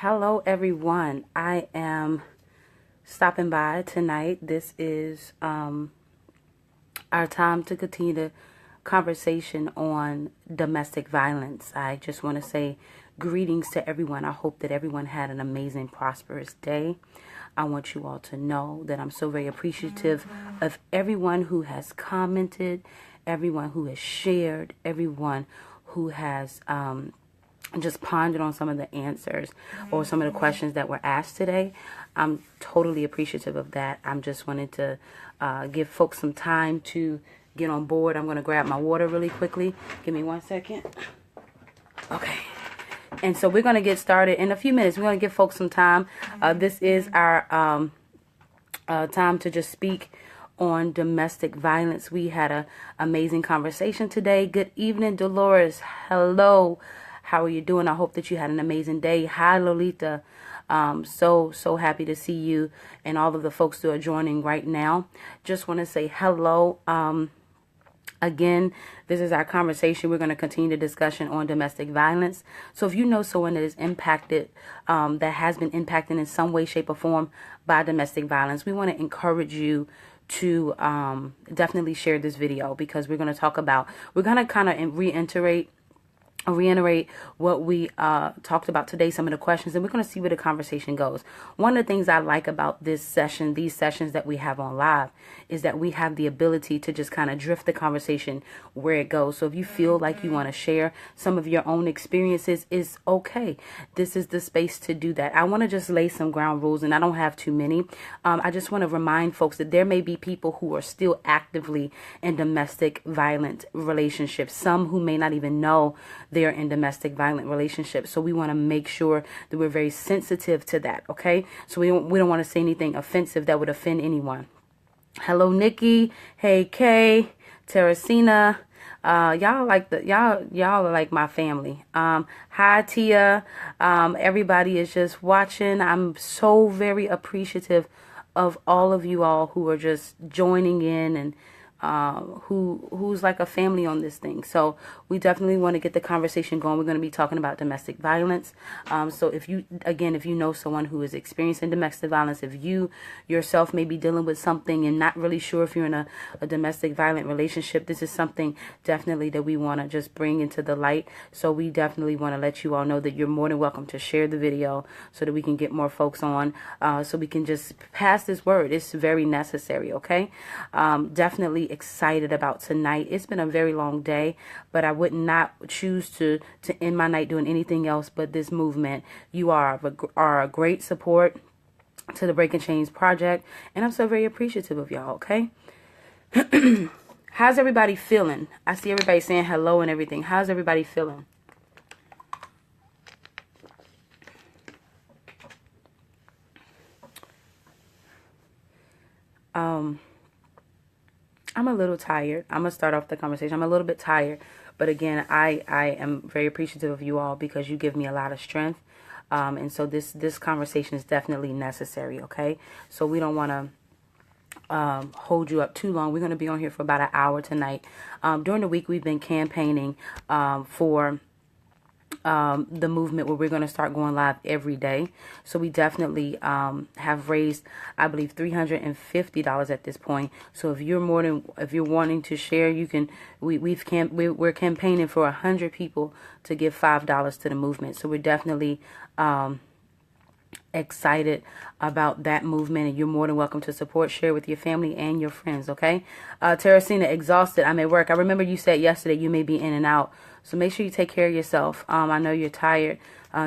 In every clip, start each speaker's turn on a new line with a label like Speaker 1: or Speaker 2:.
Speaker 1: Hello, everyone. I am stopping by tonight. This is our time to continue the conversation on domestic violence. I just want to say greetings to everyone. I hope that everyone had an amazing, prosperous day. I want you all to know that I'm so very appreciative of everyone who has commented, everyone who has shared, everyone who has just pondered on some of the answers or some of the questions that were asked today. I'm totally appreciative of that. I'm just wanting to give folks some time to get on board. I'm going to grab my water really quickly. Give me 1 second. Okay. And so we're going to get started in a few minutes. We're going to give folks some time. This is our time to just speak on domestic violence. We had an amazing conversation today. Good evening, Dolores. Hello. How are you doing? I hope that you had an amazing day. Hi, Lolita. So happy to see you and all of the folks who are joining right now. Just want to say hello. Again, this is our conversation. We're going to continue the discussion on domestic violence. So if you know someone that is impacted, that has been impacted in some way, shape, or form by domestic violence, we want to encourage you to definitely share this video, because we're going to talk about, we're going to kind of reiterate what we talked about today, some of the questions, and we're going to see where the conversation goes. One of the things I like about this session, these sessions that we have on live, is that we have the ability to just kind of drift the conversation where it goes. So if you feel like you want to share some of your own experiences, is okay. This is the space to do that. I want to just lay some ground rules, and I don't have too many. I just want to remind folks that there may be people who are still actively in domestic violent relationships, some who may not even know they're in domestic violent relationships. So we want to make sure that we're very sensitive to that. Okay. So we don't want to say anything offensive that would offend anyone. Hello, Nikki. Hey, Kay, Teresina. Y'all are like my family. Hi, Tia. Everybody is just watching. I'm so very appreciative of all of you all who are just joining in, and who's like a family on this thing. So we definitely want to get the conversation going. We're going to be talking about domestic violence. So if you know someone who is experiencing domestic violence, if you yourself may be dealing with something and not really sure if you're in a domestic violent relationship, this is something definitely that we want to just bring into the light. So we definitely want to let you all know that you're more than welcome to share the video so that we can get more folks on, so we can just pass this word. It's very necessary. Okay. Definitely excited about tonight. It's been a very long day, but I would not choose to end my night doing anything else but this movement. You are a great support to the Breaking Chains project, and I'm so very appreciative of y'all. Okay. How's everybody feeling? I see everybody saying hello and everything. How's everybody feeling? I'm a little tired. I'm going to start off the conversation. I'm a little bit tired. But again, I am very appreciative of you all, because you give me a lot of strength. And so this conversation is definitely necessary, okay? So we don't want to hold you up too long. We're going to be on here for about an hour tonight. During the week, we've been campaigning for the movement where we're going to start going live every day. So we definitely have raised, I believe, $350 at this point. So if you're wanting to share, you can. We're campaigning for 100 people to give $5 to the movement. So we're definitely excited about that movement, and you're more than welcome to support, share with your family and your friends. Okay. Teresina, exhausted. I'm at work. I remember you said yesterday you may be in and out, so make sure you take care of yourself. I know you're tired.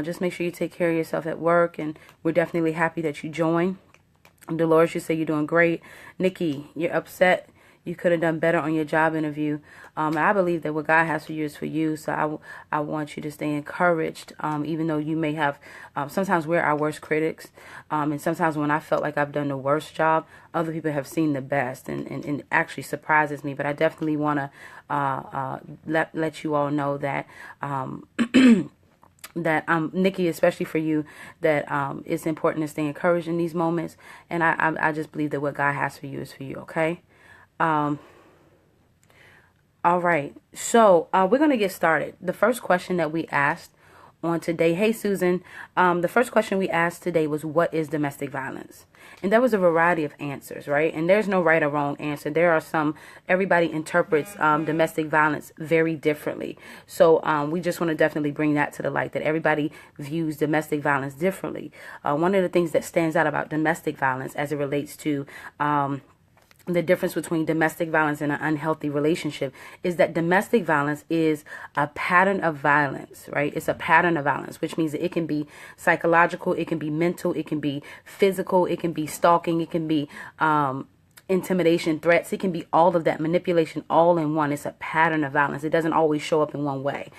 Speaker 1: Just make sure you take care of yourself at work, and we're definitely happy that you joined. Dolores, you say you're doing great. Nikki, you're upset. You could have done better on your job interview. I believe that what God has for you is for you. So I want you to stay encouraged, even though you may have, sometimes we're our worst critics. And sometimes when I felt like I've done the worst job, other people have seen the best, and it actually surprises me. But I definitely want to let you all know that that Nikki, especially for you, that it's important to stay encouraged in these moments. And I just believe that what God has for you is for you. Okay. All right. So we're going to get started. The first question that we asked on today. Hey, Susan. The first question we asked today was, what is domestic violence? And there was a variety of answers, right? And there's no right or wrong answer. There are some, everybody interprets domestic violence very differently. So we just want to definitely bring that to the light, that everybody views domestic violence differently. One of the things that stands out about domestic violence as it relates to the difference between domestic violence and an unhealthy relationship is that domestic violence is a pattern of violence, right? It's a pattern of violence, which means that it can be psychological, it can be mental, it can be physical, it can be stalking, it can be intimidation, threats. It can be all of that, manipulation, all in one. It's a pattern of violence. It doesn't always show up in one way.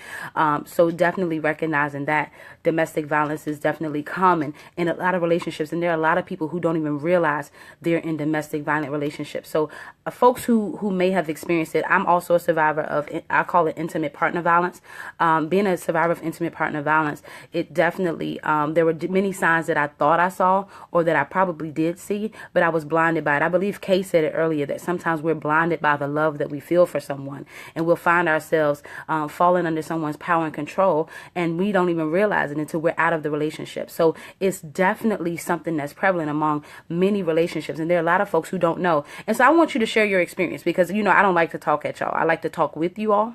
Speaker 1: So definitely recognizing that domestic violence is definitely common in a lot of relationships. And there are a lot of people who don't even realize they're in domestic violent relationships. So folks who may have experienced it, I'm also a survivor of, I call it intimate partner violence. Being a survivor of intimate partner violence, it definitely, there were many signs that I thought I saw or that I probably did see, but I was blinded by it. I believe Kay said it earlier, that sometimes we're blinded by the love that we feel for someone, and we'll find ourselves falling under someone's power and control, and we don't even realize it until we're out of the relationship. So it's definitely something that's prevalent among many relationships, and there are a lot of folks who don't know. And so I want you to share your experience, because I don't like to talk at y'all. I like to talk with you all.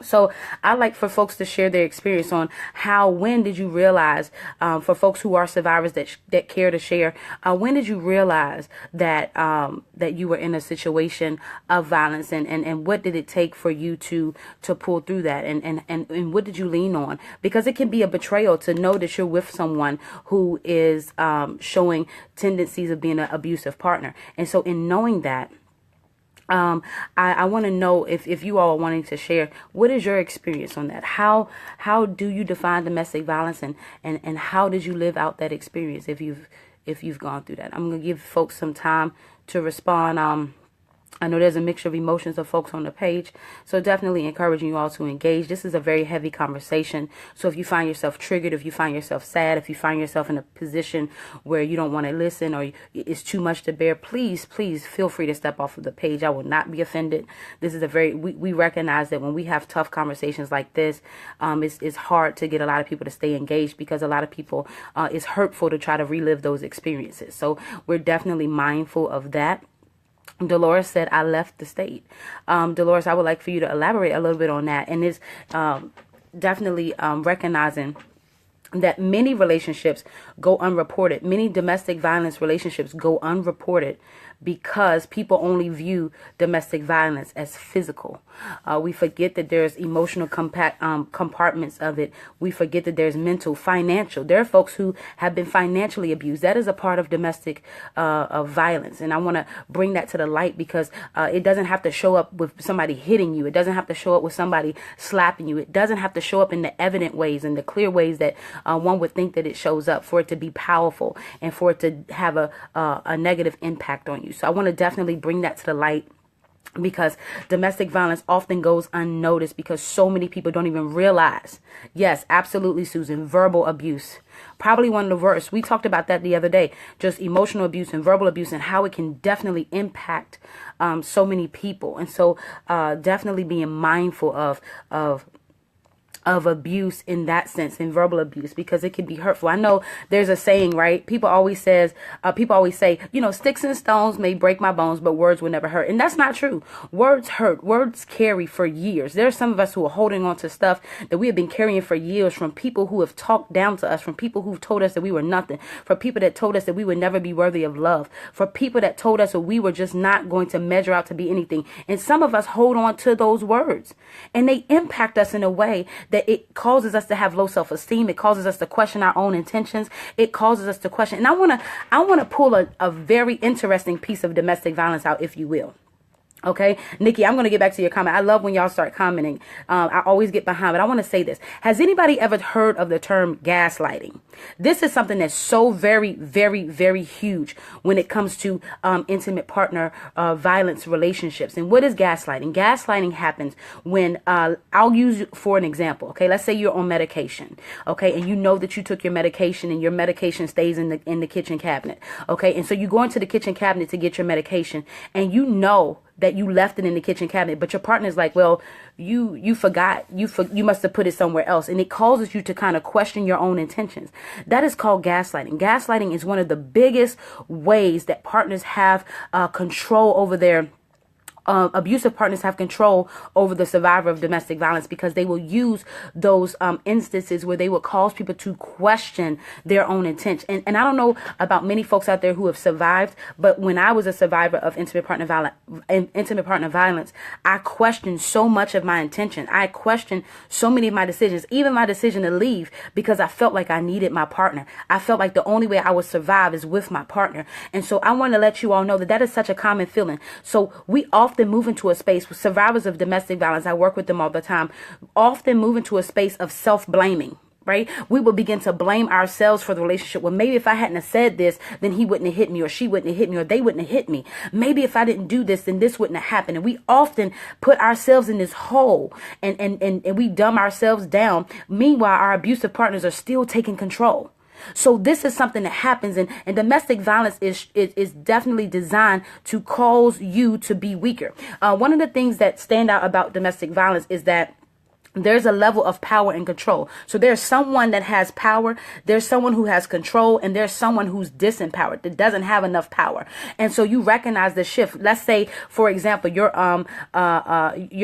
Speaker 1: So I like for folks to share their experience on when did you realize, for folks who are survivors that care to share, when did you realize that that you were in a situation of violence, and what did it take for you to pull through that, and what did you lean on? Because it can be a betrayal to know that you're with someone who is showing tendencies of being an abusive partner. And so in knowing that, I want to know if you all are wanting to share, what is your experience on that? How do you define domestic violence, and how did you live out that experience if you've gone through that? I'm going to give folks some time to respond. I know there's a mixture of emotions of folks on the page, so definitely encouraging you all to engage. This is a very heavy conversation, so if you find yourself triggered, if you find yourself sad, if you find yourself in a position where you don't want to listen or it's too much to bear, please feel free to step off of the page. I will not be offended. This is we recognize that when we have tough conversations like this, it's hard to get a lot of people to stay engaged, because a lot of people, it's hurtful to try to relive those experiences. So we're definitely mindful of that. Dolores said, I left the state. Dolores, I would like for you to elaborate a little bit on that. And it's definitely recognizing that many relationships go unreported. Many domestic violence relationships go unreported because people only view domestic violence as physical. We forget that there's emotional compartments of it. We forget that there's mental, financial. There are folks who have been financially abused. That is a part of domestic violence. And I want to bring that to the light, because it doesn't have to show up with somebody hitting you. It doesn't have to show up with somebody slapping you. It doesn't have to show up in the evident ways and the clear ways that one would think that it shows up, for it to be powerful and for it to have a negative impact on you. So I want to definitely bring that to the light, because domestic violence often goes unnoticed because so many people don't even realize. Yes, absolutely, Susan. Verbal abuse, probably one of the worst. We talked about that the other day, just emotional abuse and verbal abuse, and how it can definitely impact so many people. And so definitely being mindful of abuse in that sense, in verbal abuse, because it can be hurtful. I know there's a saying, right? People always say, sticks and stones may break my bones, but words will never hurt. And that's not true. Words hurt. Words carry for years. There are some of us who are holding on to stuff that we have been carrying for years, from people who have talked down to us, from people who've told us that we were nothing, for people that told us that we would never be worthy of love, for people that told us that we were just not going to measure out to be anything. And some of us hold on to those words, and they impact us in a way that it causes us to have low self-esteem. It causes us to question our own intentions. It causes us to question. And I want to pull a very interesting piece of domestic violence out, if you will. Okay, Nikki, I'm going to get back to your comment. I love when y'all start commenting. I always get behind, but I want to say this. Has anybody ever heard of the term gaslighting? This is something that's so very, very, very huge when it comes to intimate partner violence relationships. And what is gaslighting? Gaslighting happens when, I'll use for an example. Okay, let's say you're on medication. Okay, and you know that you took your medication, and your medication stays in the kitchen cabinet. Okay, and so you go into the kitchen cabinet to get your medication, and you know that you left it in the kitchen cabinet, but your partner's like, well, you forgot, you must have put it somewhere else. And it causes you to kind of question your own intentions. That is called gaslighting. Gaslighting is one of the biggest ways that partners have control over their abusive partners have control over the survivor of domestic violence, because they will use those instances where they will cause people to question their own intent. And I don't know about many folks out there who have survived, but when I was a survivor of intimate partner violence, I questioned so much of my intention. I questioned so many of my decisions, even my decision to leave, because I felt like I needed my partner. I felt like the only way I would survive is with my partner. And so I want to let you all know that that is such a common feeling. So we often move into a space with survivors of domestic violence. I work with them all the time. Often move into a space of self-blaming. Right? We will begin to blame ourselves for the relationship. Well, maybe if I hadn't have said this, then he wouldn't have hit me, or she wouldn't have hit me, or they wouldn't have hit me. Maybe if I didn't do this, then this wouldn't have happened. And we often put ourselves in this hole and we dumb ourselves down. Meanwhile, our abusive partners are still taking control. So this is something that happens, and domestic violence is definitely designed to cause you to be weaker. One of the things that stand out about domestic violence is that there's a level of power and control. So there's someone that has power, there's someone who has control, and there's someone who's disempowered, that doesn't have enough power. And so you recognize the shift. Let's say, for example, your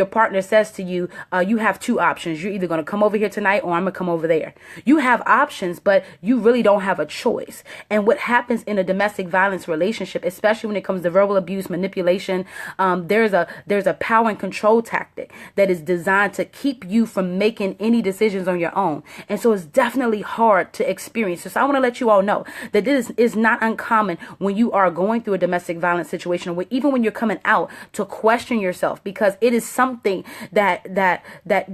Speaker 1: partner says to you, you have two options. You're either going to come over here tonight, or I'm going to come over there. You have options, but you really don't have a choice. And what happens in a domestic violence relationship, especially when it comes to verbal abuse, manipulation, there's a power and control tactic that is designed to keep you from making any decisions on your own. And so it's definitely hard to experience. So I want to let you all know that this is not uncommon when you are going through a domestic violence situation, where even when you're coming out, to question yourself, because it is something that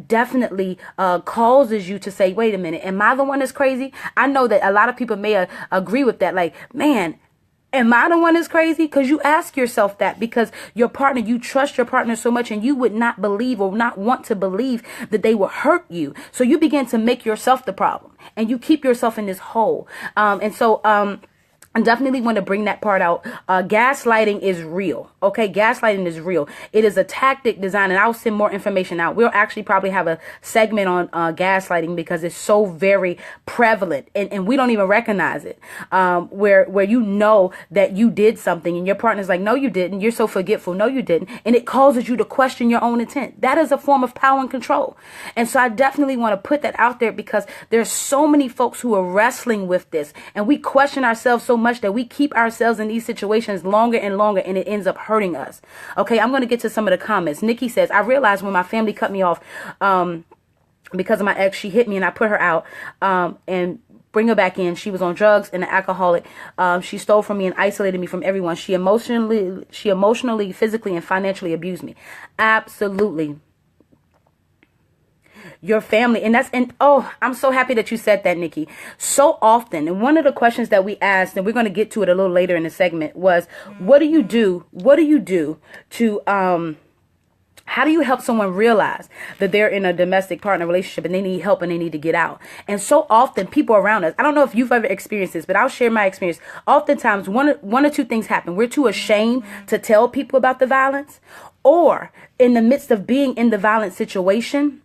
Speaker 1: definitely causes you to say, wait a minute, am I the one that's crazy? I know that a lot of people may agree with that. Like, man, am I the one that's crazy? Because you ask yourself that, because your partner, you trust your partner so much, and you would not believe, or not want to believe, that they will hurt you. So you begin to make yourself the problem, and you keep yourself in this hole. I definitely want to bring that part out. Gaslighting is real. Okay, gaslighting is real. It is a tactic designed, and I'll send more information out. We'll actually probably have a segment on gaslighting, because it's so very prevalent, and we don't even recognize it. Where you know that you did something, and your partner's like, no, you didn't. You're so forgetful. No, you didn't. And it causes you to question your own intent. That is a form of power and control. And so I definitely want to put that out there, because there's so many folks who are wrestling with this, and we question ourselves so much that we keep ourselves in these situations longer and longer, and it ends up hurting us. Okay, I'm going to get to some of the comments. Nikki says, I realized when my family cut me off because of my ex. She hit me, and I put her out and bring her back in. She was on drugs and an alcoholic. She stole from me and isolated me from everyone. She emotionally, physically, and financially abused me. Absolutely. Your family, and oh, I'm so happy that you said that, Nikki. So often, and one of the questions that we asked, and we're going to get to it a little later in the segment, was, what do you do to how do you help someone realize that they're in a domestic partner relationship and they need help and they need to get out? And so often, people around us, I don't know if you've ever experienced this, but I'll share my experience. Oftentimes, one or two things happen. We're too ashamed to tell people about the violence, or in the midst of being in the violent situation,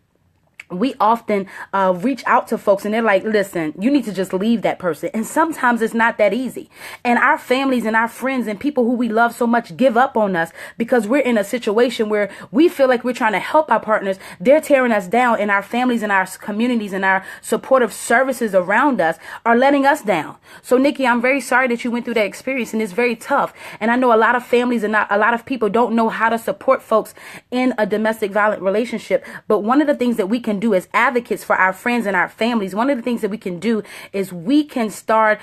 Speaker 1: we often reach out to folks, and they're like, listen, you need to just leave that person. And sometimes it's not that easy. And our families and our friends and people who we love so much give up on us, because we're in a situation where we feel like we're trying to help our partners. They're tearing us down, and our families and our communities and our supportive services around us are letting us down. So, Nikki, I'm very sorry that you went through that experience, and it's very tough. And I know a lot of families and a lot of people don't know how to support folks in a domestic violent relationship. But one of the things that we can do as advocates for our friends and our families, one of the things that we can do is we can start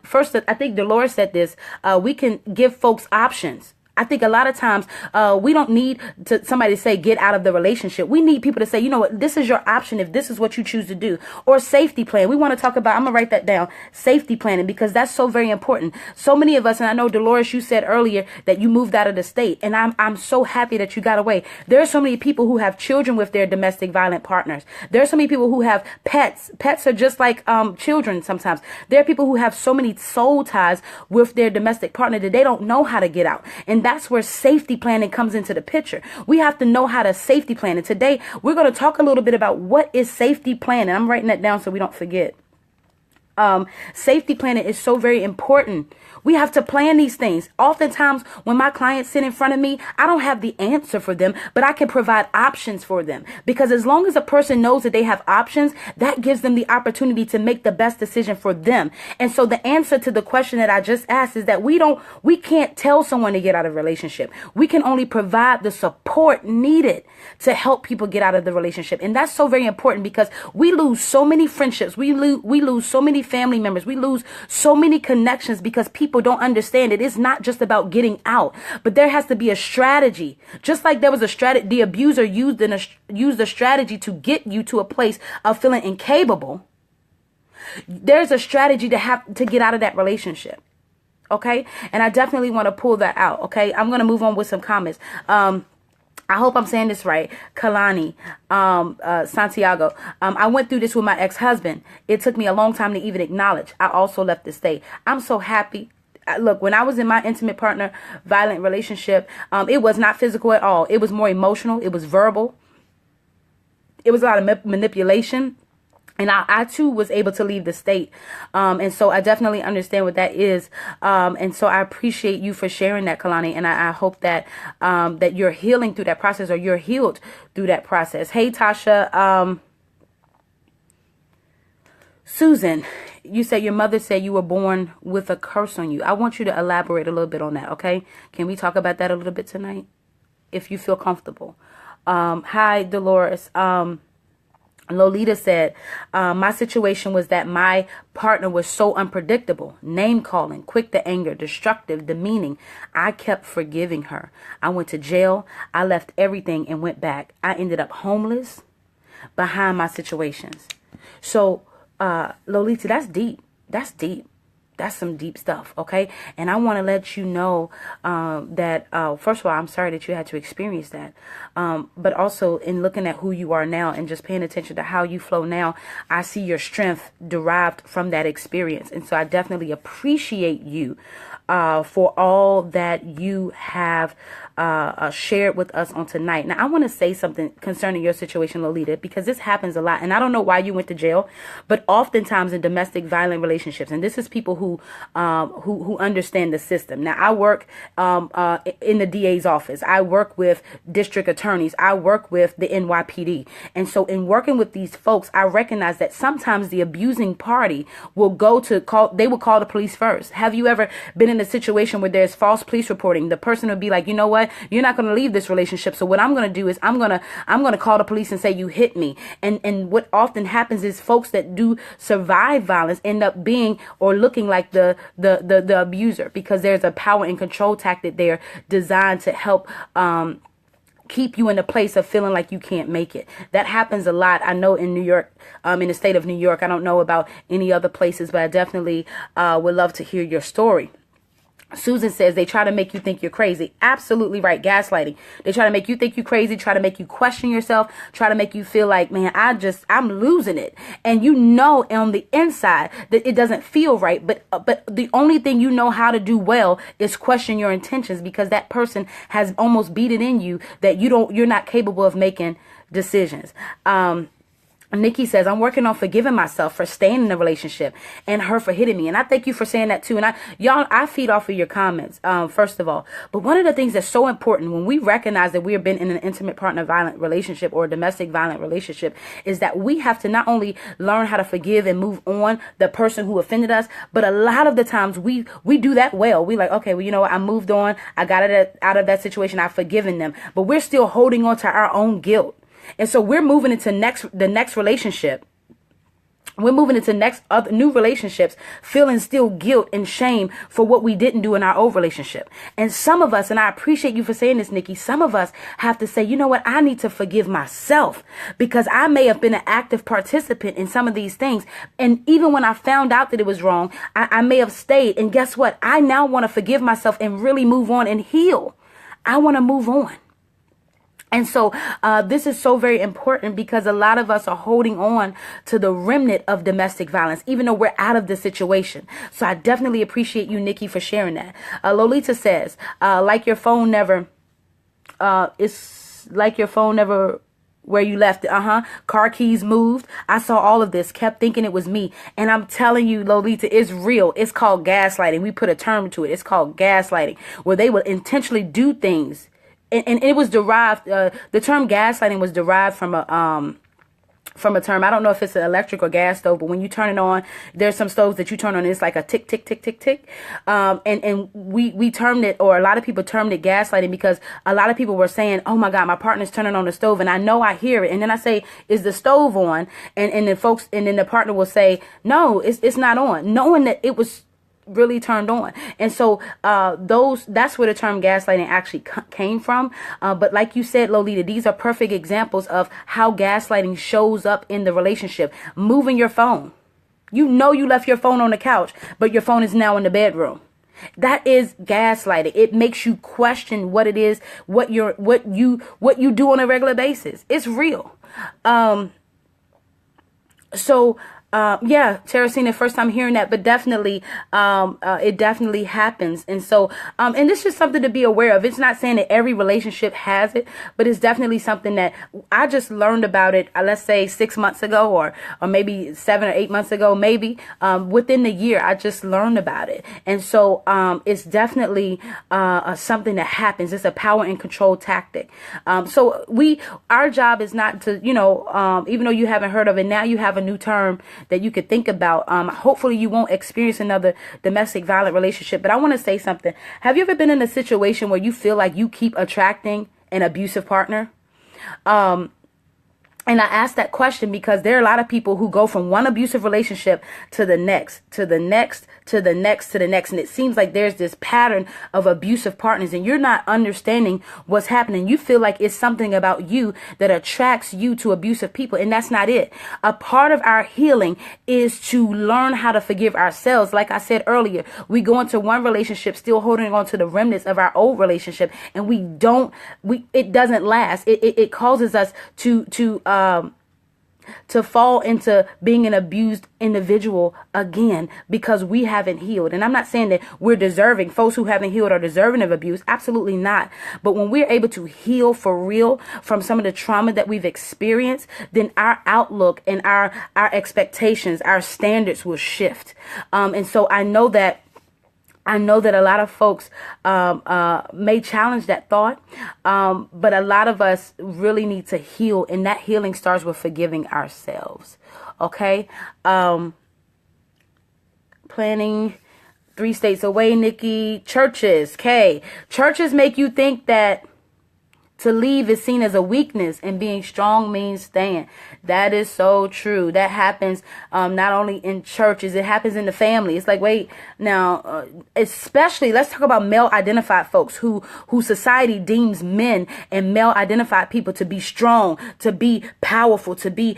Speaker 1: first, I think Dolores said this, we can give folks options. I think a lot of times we don't need somebody to say, get out of the relationship. We need people to say, you know what, this is your option if this is what you choose to do. Or safety plan. We want to talk about, I'm going to write that down, safety planning, because that's so very important. So many of us, and I know, Dolores, you said earlier that you moved out of the state, and I'm so happy that you got away. There are so many people who have children with their domestic violent partners. There are so many people who have pets. Pets are just like children sometimes. There are people who have so many soul ties with their domestic partner that they don't know how to get out. And And that's where safety planning comes into the picture. We have to know how to safety plan. And today we're going to talk a little bit about what is safety planning. I'm writing that down so we don't forget. Safety planning is so very important. We have to plan these things. Oftentimes, when my clients sit in front of me, I don't have the answer for them, but I can provide options for them. Because as long as a person knows that they have options, that gives them the opportunity to make the best decision for them. And so the answer to the question that I just asked is that we can't tell someone to get out of a relationship. We can only provide the support needed to help people get out of the relationship. And that's so very important because we lose so many friendships. We lose so many family members. We lose so many connections because people don't understand it. It's not just about getting out, but there has to be a strategy. Just like there was a strategy, the abuser used a strategy to get you to a place of feeling incapable. There's a strategy to get out of that relationship. Okay. And I definitely want to pull that out. Okay. I'm going to move on with some comments. I hope I'm saying this right. Kalani, Santiago. I went through this with my ex-husband. It took me a long time to even acknowledge. I also left the state. I'm so happy. Look, when I was in my intimate partner violent relationship, it was not physical at all. It was more emotional. It was verbal. It was a lot of manipulation. And I too was able to leave the state. And so I definitely understand what that is. And so I appreciate you for sharing that, Kalani. And I hope that that you're healing through that process, or you're healed through that process. Hey, Tasha. Susan, you said your mother said you were born with a curse on you. I want you to elaborate a little bit on that, okay? Can we talk about that a little bit tonight, if you feel comfortable? Hi, Dolores. Lolita said, my situation was that my partner was so unpredictable, name calling, quick to anger, destructive, demeaning. I kept forgiving her. I went to jail. I left everything and went back. I ended up homeless behind my situations. So, Lolita, that's deep. That's deep. That's some deep stuff, okay? And I want to let you know that, first of all, I'm sorry that you had to experience that. But also, in looking at who you are now and just paying attention to how you flow now, I see your strength derived from that experience. And so I definitely appreciate you for all that you have shared with us on tonight. Now, I want to say something concerning your situation, Lolita, because this happens a lot. And I don't know why you went to jail, but oftentimes in domestic violent relationships, and this is people who understand the system. Now, I work in the DA's office. I work with district attorneys. I work with the NYPD. And so in working with these folks, I recognize that sometimes the abusing party will call the police first. Have you ever been in a situation where there's false police reporting? The person will be like, you know what? You're not going to leave this relationship. So what I'm going to do is I'm going to call the police and say you hit me. And what often happens is folks that do survive violence end up being or looking like the abuser, because there's a power and control tactic there designed to help keep you in a place of feeling like you can't make it. That happens a lot. I know in New York, in the state of New York. I don't know about any other places, but I definitely would love to hear your story. Susan says they try to make you think you're crazy. Absolutely right. Gaslighting. They try to make you think you're crazy, try to make you question yourself, try to make you feel like, man, I'm losing it. And you know on the inside that it doesn't feel right. But the only thing you know how to do well is question your intentions, because that person has almost beat it in you that you're not capable of making decisions. Nikki says, I'm working on forgiving myself for staying in the relationship and her for hitting me. And I thank you for saying that too. And I feed off of your comments, first of all. But one of the things that's so important when we recognize that we have been in an intimate partner violent relationship or a domestic violent relationship is that we have to not only learn how to forgive and move on the person who offended us, but a lot of the times we do that well. We like, okay, well, you know what? I moved on. I got it out of that situation. I've forgiven them. But we're still holding on to our own guilt. And so we're moving into the next relationship. We're moving into new relationships, feeling still guilt and shame for what we didn't do in our old relationship. And some of us, and I appreciate you for saying this, Nikki, some of us have to say, you know what? I need to forgive myself because I may have been an active participant in some of these things. And even when I found out that it was wrong, I may have stayed. And guess what? I now want to forgive myself and really move on and heal. I want to move on. And so this is so very important because a lot of us are holding on to the remnant of domestic violence, even though we're out of the situation. So I definitely appreciate you, Nikki, for sharing that. Lolita says, like your phone never, it's like your phone never where you left it. Car keys moved. I saw all of this, kept thinking it was me. And I'm telling you, Lolita, it's real. It's called gaslighting. We put a term to it. It's called gaslighting, where they will intentionally do things. And it was derived, the term gaslighting was derived from a term. I don't know if it's an electric or gas stove, but when you turn it on, there's some stoves that you turn on, and it's like a tick, tick, tick, tick, tick. And we termed it, or a lot of people termed it gaslighting, because a lot of people were saying, oh my God, my partner's turning on the stove, and I know I hear it. And then I say, is the stove on? And then the partner will say, no, it's not on, knowing that it was really turned on. And so that's where the term gaslighting actually came from. But like you said, Lolita, these are perfect examples of how gaslighting shows up in the relationship. Moving your phone. You know you left your phone on the couch, but your phone is now in the bedroom. That is gaslighting. It makes you question what it is, what you do on a regular basis. It's real. Yeah, Teresina, first time hearing that, but definitely, it definitely happens. And so, and this is something to be aware of. It's not saying that every relationship has it, but it's definitely something that I just learned about it, let's say 6 months ago, or maybe 7 or 8 months ago, maybe, within the year, I just learned about it. And so, it's definitely, something that happens. It's a power and control tactic. So our job is not to, even though you haven't heard of it, now you have a new term that you could think about. Hopefully you won't experience another domestic violent relationship. But I want to say something. Have you ever been in a situation where you feel like you keep attracting an abusive partner? And I ask that question because there are a lot of people who go from one abusive relationship to the next, to the next, to the next, to the next. And it seems like there's this pattern of abusive partners, and you're not understanding what's happening. You feel like it's something about you that attracts you to abusive people. And that's not it. A part of our healing is to learn how to forgive ourselves. Like I said earlier, we go into one relationship still holding on to the remnants of our old relationship, and it doesn't last. It causes us to fall into being an abused individual again because we haven't healed. And I'm not saying that we're deserving. Folks who haven't healed are deserving of abuse. Absolutely not. But when we're able to heal for real from some of the trauma that we've experienced, then our outlook and our expectations, our standards will shift. And so I know that a lot of folks may challenge that thought, but a lot of us really need to heal, and that healing starts with forgiving ourselves. Okay? Planning 3 states away, Nikki. Churches, churches make you think that to leave is seen as a weakness, and being strong means staying. That is so true. That happens not only in churches, it happens in the family. It's like, wait, now, especially, let's talk about male-identified folks who society deems men and male-identified people to be strong, to be powerful, to be,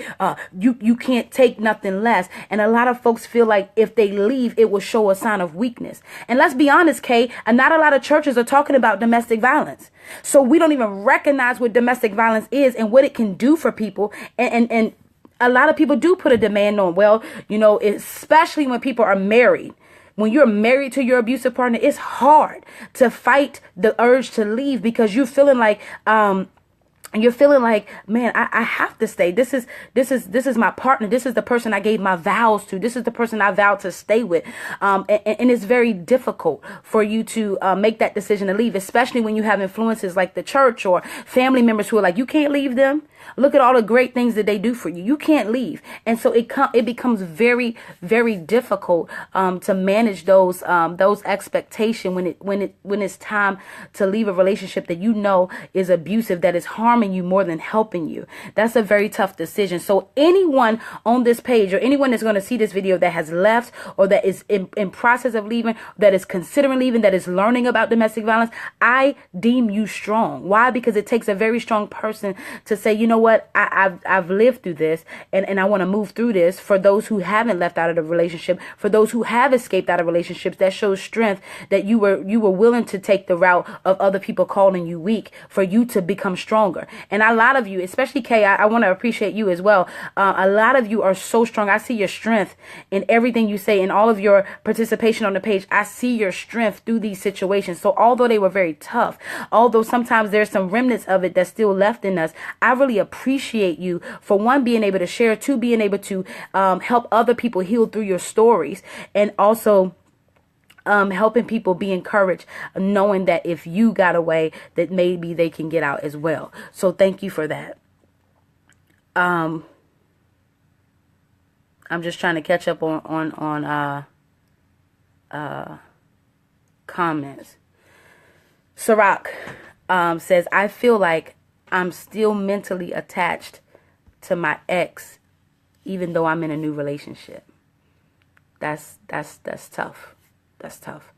Speaker 1: you can't take nothing less. And a lot of folks feel like if they leave, it will show a sign of weakness. And let's be honest, Kay, and not a lot of churches are talking about domestic violence. So we don't even recognize what domestic violence is and what it can do for people. And a lot of people do put a demand on, well, especially when people are married. When you're married to your abusive partner, it's hard to fight the urge to leave because you're feeling like, man, I have to stay. This is my partner. This is the person I gave my vows to. This is the person I vowed to stay with. And it's very difficult for you to make that decision to leave, especially when you have influences like the church or family members who are like, you can't leave them. Look at all the great things that they do for you. You can't leave. And so it becomes very, very difficult to manage those expectations when it's time to leave a relationship that is abusive, that is harming you more than helping you. That's a very tough decision. So anyone on this page or anyone that's going to see this video that has left or that is in process of leaving, that is considering leaving, that is learning about domestic violence, I deem you strong. Why? Because it takes a very strong person to say, know what, I've lived through this, and I want to move through this. For those who haven't left out of the relationship, for those who have escaped out of relationships, that shows strength, that you were willing to take the route of other people calling you weak for you to become stronger. And a lot of you, especially Kay, I want to appreciate you as well. A lot of you are so strong. I see your strength in everything you say, in all of your participation on the page. I see your strength through these situations. So although they were very tough, although sometimes there's some remnants of it that's still left in us, I really appreciate you for, one, being able to share, two, being able to help other people heal through your stories, and also helping people be encouraged, knowing that if you got away, that maybe they can get out as well. So thank you for that. I'm just trying to catch up on comments. Sirach says, I feel like I'm still mentally attached to my ex, even though I'm in a new relationship. That's tough. That's tough.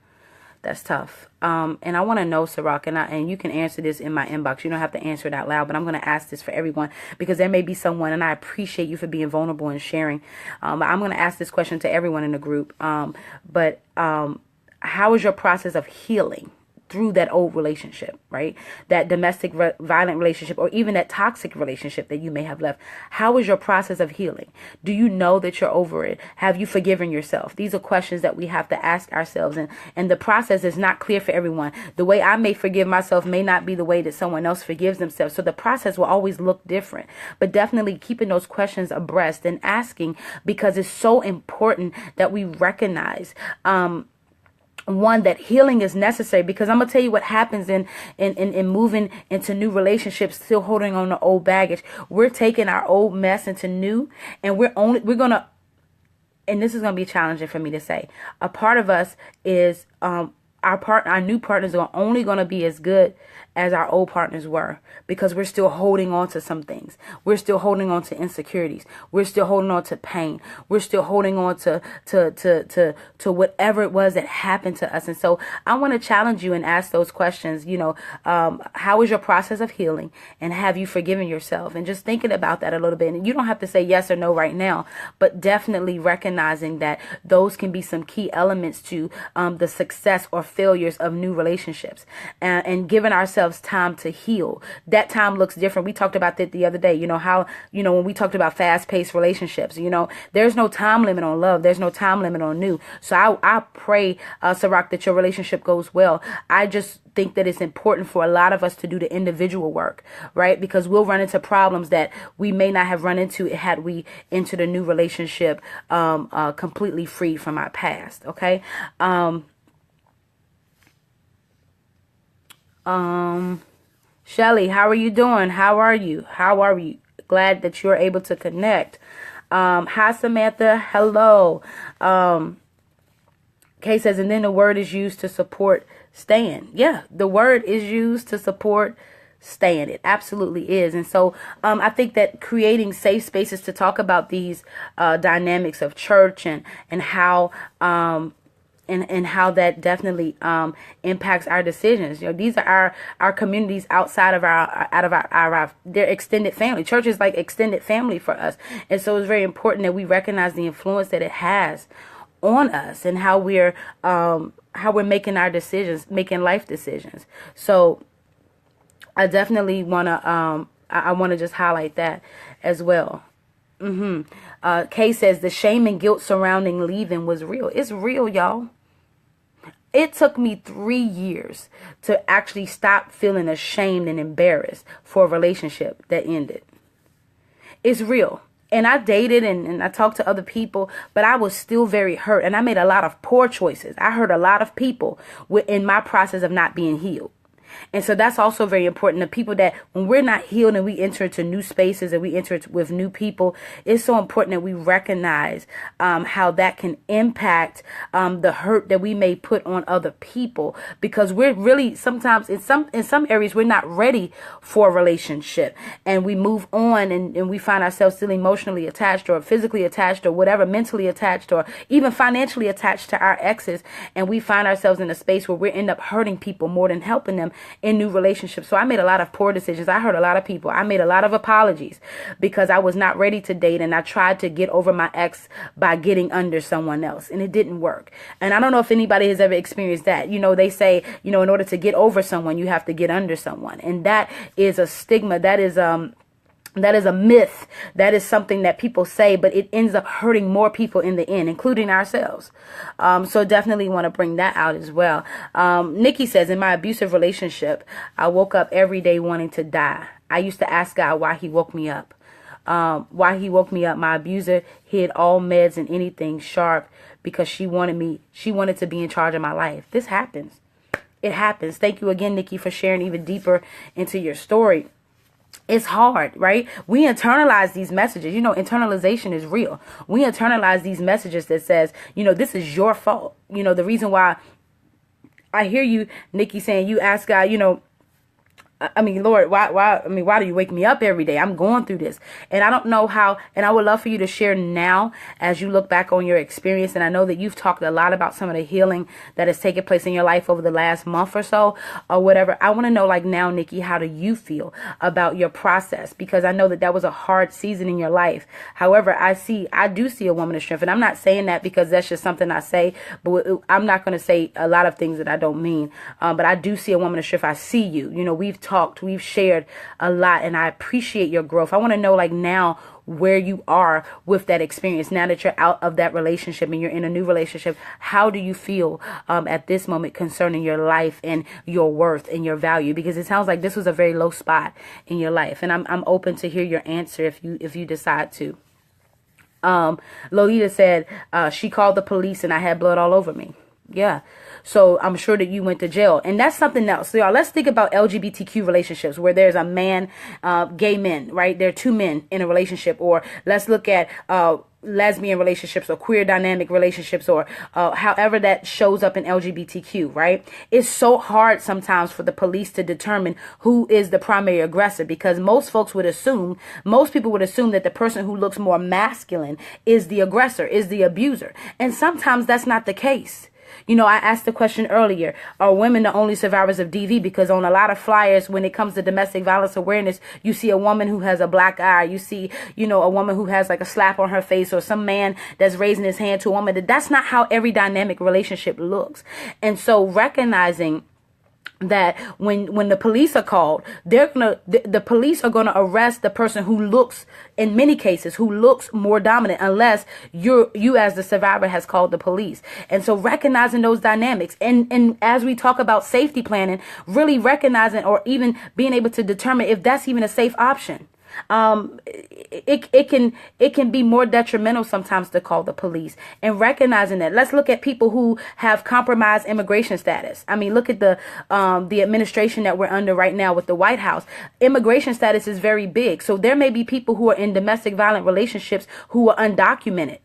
Speaker 1: That's tough. And I want to know, Sirach, and you can answer this in my inbox. You don't have to answer it out loud, but I'm going to ask this for everyone, because there may be someone, and I appreciate you for being vulnerable and sharing. But I'm going to ask this question to everyone in the group. But how is your process of healing through that old relationship, right? That domestic violent relationship, or even that toxic relationship that you may have left. How is your process of healing? Do you know that you're over it? Have you forgiven yourself? These are questions that we have to ask ourselves. And the process is not clear for everyone. The way I may forgive myself may not be the way that someone else forgives themselves. So the process will always look different. But definitely keeping those questions abreast and asking, because it's so important that we recognize one, that healing is necessary. Because I'm gonna tell you what happens in moving into new relationships, still holding on to old baggage. We're taking our old mess into new, and we're gonna, and this is gonna be challenging for me to say. A part of us is our new partners are only gonna be as good as our old partners were, because we're still holding on to some things. We're still holding on to insecurities. We're still holding on to pain. We're still holding on to whatever it was that happened to us. And so I want to challenge you and ask those questions. How is your process of healing, and have you forgiven yourself? And just thinking about that a little bit. And you don't have to say yes or no right now, but definitely recognizing that those can be some key elements to the success or failures of new relationships, and giving ourselves time to heal. That time looks different. We talked about that the other day. When we talked about fast-paced relationships, there's no time limit on love. There's no time limit on new. So I pray, Sirach, that your relationship goes well. I just think that it's important for a lot of us to do the individual work, right? Because we'll run into problems that we may not have run into had we entered a new relationship completely free from our past. Okay. Shelly, how are you doing? How are you? Glad that you're able to connect. Hi, Samantha. Hello. Kay says, and then the word is used to support staying. Yeah, the word is used to support staying. It absolutely is. And so I think that creating safe spaces to talk about these dynamics of church and how and how that definitely impacts our decisions. These are our communities outside of our their extended family. Church is like extended family for us, and so it's very important that we recognize the influence that it has on us and how we're making our decisions, making life decisions. So I definitely want to I want to just highlight that as well. Kay says the shame and guilt surrounding leaving was real. It's real, y'all. It took me 3 years to actually stop feeling ashamed and embarrassed for a relationship that ended. It's real. And I dated and I talked to other people, but I was still very hurt. And I made a lot of poor choices. I hurt a lot of people in my process of not being healed. And so that's also very important. The people that when we're not healed and we enter into new spaces and we enter with new people, it's so important that we recognize how that can impact the hurt that we may put on other people, because we're really sometimes in some areas we're not ready for a relationship, and we move on and we find ourselves still emotionally attached or physically attached or whatever, mentally attached or even financially attached to our exes, and we find ourselves in a space where we end up hurting people more than helping them. in new relationships. So I made a lot of poor decisions. I hurt a lot of people. I made a lot of apologies because I was not ready to date, and I tried to get over my ex by getting under someone else, and it didn't work. And I don't know if anybody has ever experienced that. They say, in order to get over someone, you have to get under someone. And that is a stigma. That is a myth. That is something that people say, but it ends up hurting more people in the end, including ourselves. So definitely want to bring that out as well. Nikki says, in my abusive relationship, I woke up every day wanting to die. I used to ask God why he woke me up. My abuser hid all meds and anything sharp because she wanted to be in charge of my life. This happens. It happens. Thank you again, Nikki, for sharing even deeper into your story. It's hard, right? We internalize these messages. Internalization is real. We internalize these messages that says, this is your fault. The reason why I hear you, Nikki, saying you ask God, Lord, why do you wake me up every day? I'm going through this. And I don't know how, and I would love for you to share now as you look back on your experience. And I know that you've talked a lot about some of the healing that has taken place in your life over the last month or so or whatever. I want to know, like, now, Nikki, how do you feel about your process? Because I know that was a hard season in your life. However, I do see a woman of strength. And I'm not saying that because that's just something I say, but I'm not going to say a lot of things that I don't mean. But I do see a woman of strength. I see you. We've shared a lot, and I appreciate your growth. I want to know, like, now where you are with that experience. Now that you're out of that relationship and you're in a new relationship, how do you feel at this moment concerning your life and your worth and your value? Because it sounds like this was a very low spot in your life, and I'm open to hear your answer if you decide to. Lolita said she called the police and I had blood all over me. Yeah. So I'm sure that you went to jail. And that's something else. So y'all, let's think about LGBTQ relationships where there's a man, gay men, right? There are two men in a relationship. Or let's look at lesbian relationships or queer dynamic relationships, or however that shows up in LGBTQ, right? It's so hard sometimes for the police to determine who is the primary aggressor, because most people would assume that the person who looks more masculine is the aggressor, is the abuser. And sometimes that's not the case. I asked the question earlier, are women the only survivors of DV? Because on a lot of flyers, when it comes to domestic violence awareness, you see a woman who has a black eye. You see, a woman who has like a slap on her face, or some man that's raising his hand to a woman. That's not how every dynamic relationship looks. And so recognizing that when the police are called, the police are gonna arrest the person who looks, in many cases, who looks more dominant, unless you as the survivor has called the police. And so recognizing those dynamics, and as we talk about safety planning, really recognizing or even being able to determine if that's even a safe option. It can be more detrimental sometimes to call the police, and recognizing that. Let's look at people who have compromised immigration status. Look at the administration that we're under right now with the White House. Immigration status is very big. So there may be people who are in domestic violent relationships who are undocumented.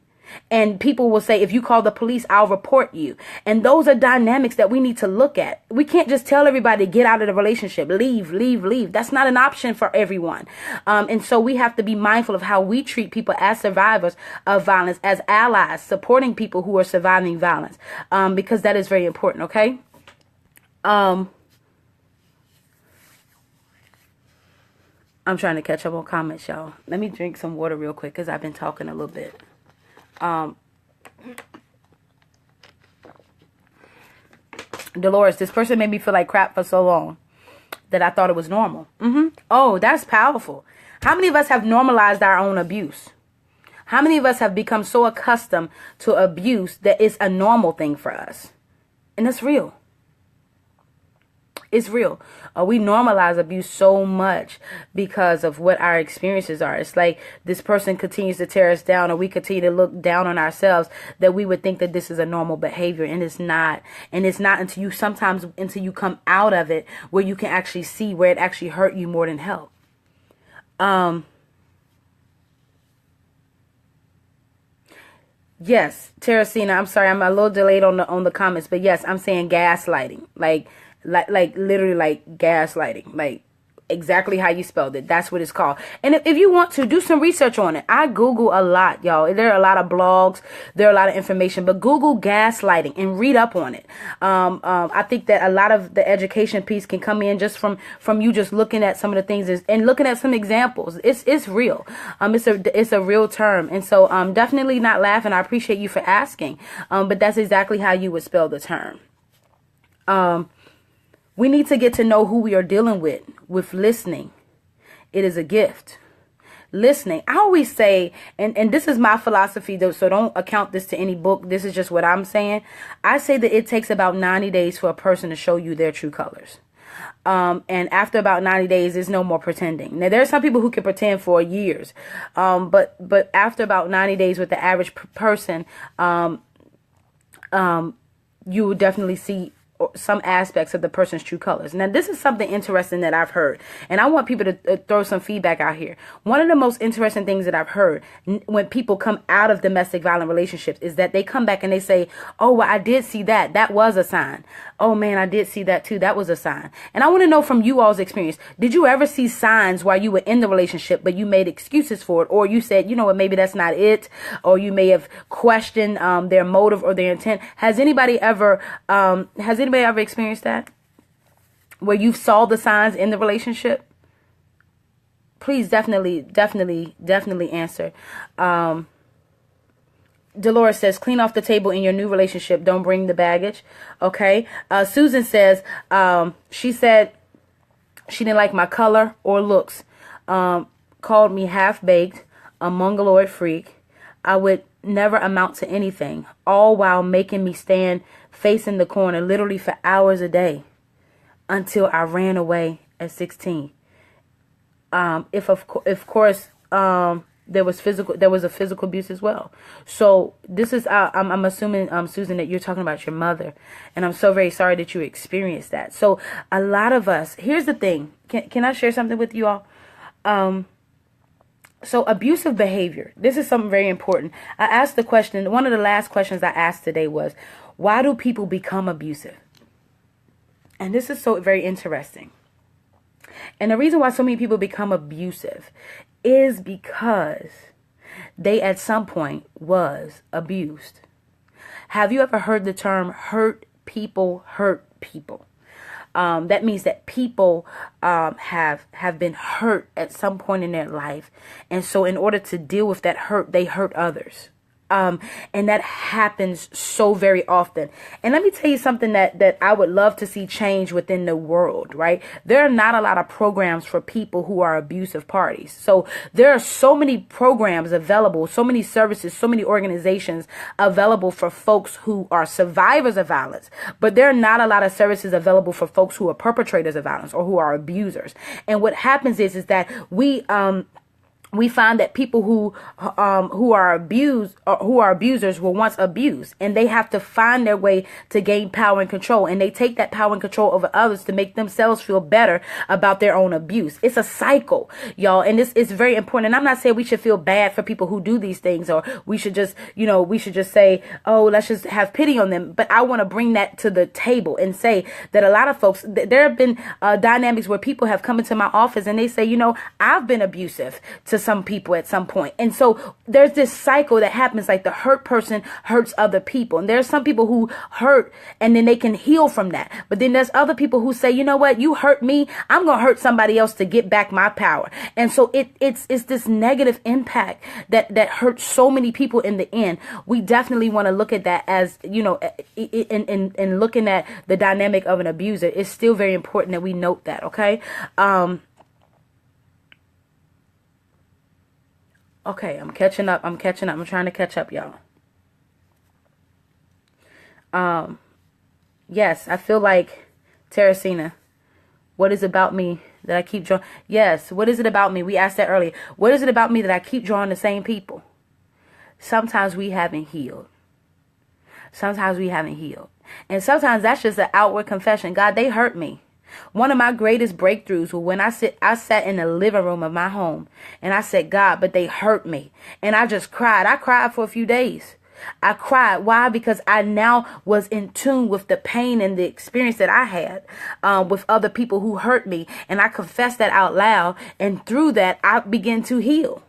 Speaker 1: And people will say, if you call the police, I'll report you. And those are dynamics that we need to look at. We can't just tell everybody to get out of the relationship, leave. That's not an option for everyone. And so we have to be mindful of how we treat people as survivors of violence, as allies, supporting people who are surviving violence, because that is very important. Okay. I'm trying to catch up on comments, y'all. Let me drink some water real quick because I've been talking a little bit. Dolores, this person made me feel like crap for so long that I thought it was normal. Oh, that's powerful. How many of us have normalized our own abuse? How many of us have become so accustomed to abuse that it's a normal thing for us? And that's real. It's real. We normalize abuse so much because of what our experiences are. It's like this person continues to tear us down, or we continue to look down on ourselves, that we would think that this is a normal behavior, and it's not. And it's not until you come out of it where you can actually see where it actually hurt you more than help. Yes, Teresina, I'm sorry, I'm a little delayed on the comments, but yes, I'm saying gaslighting, like literally like gaslighting, like exactly how you spelled it. That's what it's called. And if you want to do some research on it, I Google a lot, y'all. There are a lot of blogs, there are a lot of information, but Google gaslighting and read up on it. I think that a lot of the education piece can come in just from you just looking at some of the things and looking at some examples. It's real. It's a real term. And so definitely not laughing. I appreciate you for asking. But that's exactly how you would spell the term. We need to get to know who we are dealing with listening. It is a gift. Listening. I always say, and this is my philosophy, though, so don't account this to any book. This is just what I'm saying. I say that it takes about 90 days for a person to show you their true colors. And after about 90 days, there's no more pretending. Now, there are some people who can pretend for years. But after about 90 days with the average person, you will definitely see some aspects of the person's true colors. Now, this is something interesting that I've heard, and I want people to throw some feedback out here. One of the most interesting things that I've heard when people come out of domestic violent relationships is that they come back and they say, oh, well, I did see that. That was a sign. Oh, man, I did see that too. That was a sign. And I want to know from you all's experience, did you ever see signs while you were in the relationship, but you made excuses for it? Or you said, you know what, maybe that's not it. Or you may have questioned their motive or their intent. Has anybody ever experienced that? Where you saw the signs in the relationship? Please definitely answer. Dolores says, clean off the table in your new relationship. Don't bring the baggage. Okay. Susan says, she said she didn't like my color or looks. Called me half-baked, a mongoloid freak. I would never amount to anything, all while making me stand facing the corner literally for hours a day until I ran away at 16. Of course, there was a physical abuse as well. So this is, I'm assuming, Susan, that you're talking about your mother, and I'm so very sorry that you experienced that. So a lot of us, here's the thing. Can I share something with you all? So abusive behavior, this is something very important. I asked the question, one of the last questions I asked today was, why do people become abusive? And this is so very interesting. And the reason why so many people become abusive is because they at some point was abused. Have you ever heard the term hurt people hurt people? That means that people have been hurt at some point in their life. And so in order to deal with that hurt, they hurt others. And that happens so very often. And let me tell you something that I would love to see change within the world, right? There are not a lot of programs for people who are abusive parties. So there are so many programs available, so many services, so many organizations available for folks who are survivors of violence. But there are not a lot of services available for folks who are perpetrators of violence or who are abusers. And what happens is that we find that people who are abused or who are abusers were once abused, and they have to find their way to gain power and control, and they take that power and control over others to make themselves feel better about their own abuse. It's a cycle, y'all, and this is very important. And I'm not saying we should feel bad for people who do these things, or we should just say, oh, let's just have pity on them. But I want to bring that to the table and say that a lot of folks, there have been dynamics where people have come into my office and they say, I've been abusive to some people at some point. And so there's this cycle that happens, like the hurt person hurts other people. And there's some people who hurt and then they can heal from that. But then there's other people who say, you know what, you hurt me, I'm going to hurt somebody else to get back my power. And so it's this negative impact that hurts so many people in the end. We definitely want to look at that as, in looking at the dynamic of an abuser. It's still very important that we note that, okay? Okay, I'm catching up. I'm trying to catch up, y'all. Yes, I feel like Teresina. What is it about me that I keep drawing? Yes, what is it about me? We asked that earlier. What is it about me that I keep drawing the same people? Sometimes we haven't healed. And sometimes that's just an outward confession. God, they hurt me. One of my greatest breakthroughs was when I sat in the living room of my home and I said, God, but they hurt me. And I just cried. I cried for a few days I cried. Why? Because I now was in tune with the pain and the experience that I had with other people who hurt me. And I confessed that out loud. And through that, I began to heal.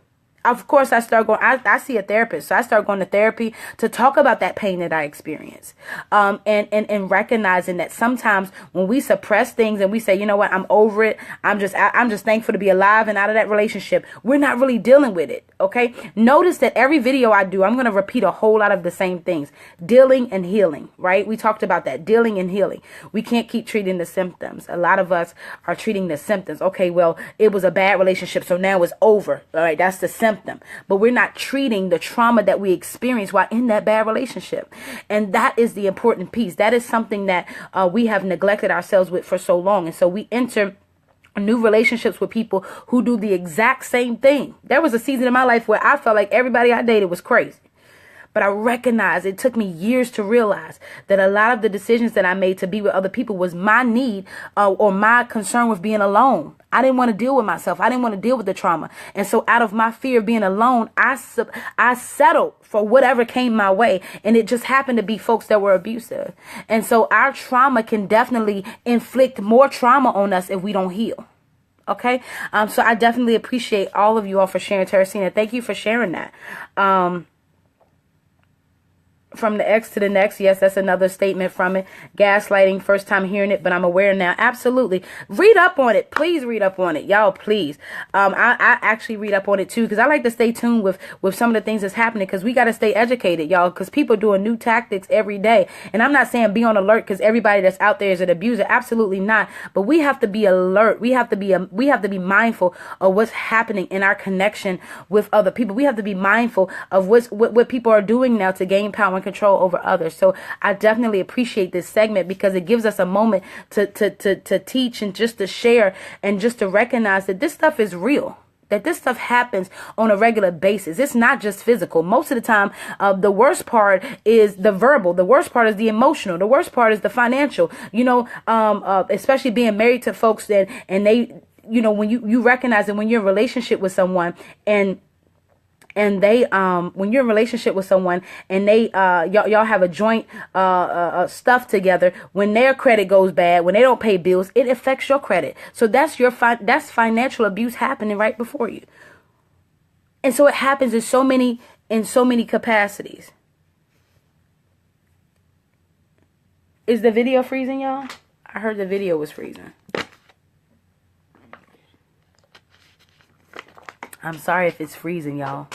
Speaker 1: Of course, I start going, I see a therapist. So I start going to therapy to talk about that pain that I experienced. And recognizing that sometimes when we suppress things and we say, you know what, I'm over it. I'm just thankful to be alive and out of that relationship. We're not really dealing with it. Okay. Notice that every video I do, I'm going to repeat a whole lot of the same things. Dealing and healing, right? We talked about that. Dealing and healing. We can't keep treating the symptoms. A lot of us are treating the symptoms. Okay, well, it was a bad relationship, so now it's over. All right, that's the symptom. But we're not treating the trauma that we experienced while in that bad relationship. And that is the important piece. That is something that we have neglected ourselves with for so long. And so we enter new relationships with people who do the exact same thing. There was a season in my life where I felt like everybody I dated was crazy. But I recognize it took me years to realize that a lot of the decisions that I made to be with other people was my need or my concern with being alone. I didn't want to deal with myself. I didn't want to deal with the trauma. And so out of my fear of being alone, I settled for whatever came my way. And it just happened to be folks that were abusive. And so our trauma can definitely inflict more trauma on us if we don't heal. Okay. So I definitely appreciate all of you all for sharing. Teresina, thank you for sharing that. From the X to the next. Yes, that's another statement from it. Gaslighting, first time hearing it, but I'm aware now. Absolutely. Read up on it. Please read up on it. Y'all, please. I actually read up on it too, because I like to stay tuned with some of the things that's happening, because we got to stay educated, y'all, because people doing new tactics every day. And I'm not saying be on alert because everybody that's out there is an abuser. Absolutely not. But we have to be alert. We have to be mindful of what's happening in our connection with other people. We have to be mindful of what people are doing now to gain power and control over others. So I definitely appreciate this segment, because it gives us a moment to teach and just to share and just to recognize that this stuff is real, that this stuff happens on a regular basis. It's not just physical. Most of the time, the worst part is the verbal. The worst part is the emotional. The worst part is the financial, especially being married to folks and they, when you recognize that when you're in a relationship with someone and they when you're in a relationship with someone and they y'all have a joint stuff together, when their credit goes bad, when they don't pay bills, it affects your credit. So that's that's financial abuse happening right before you. And so it happens in so many capacities. Is the video freezing, y'all? I heard the video was freezing. I'm sorry if it's freezing, y'all.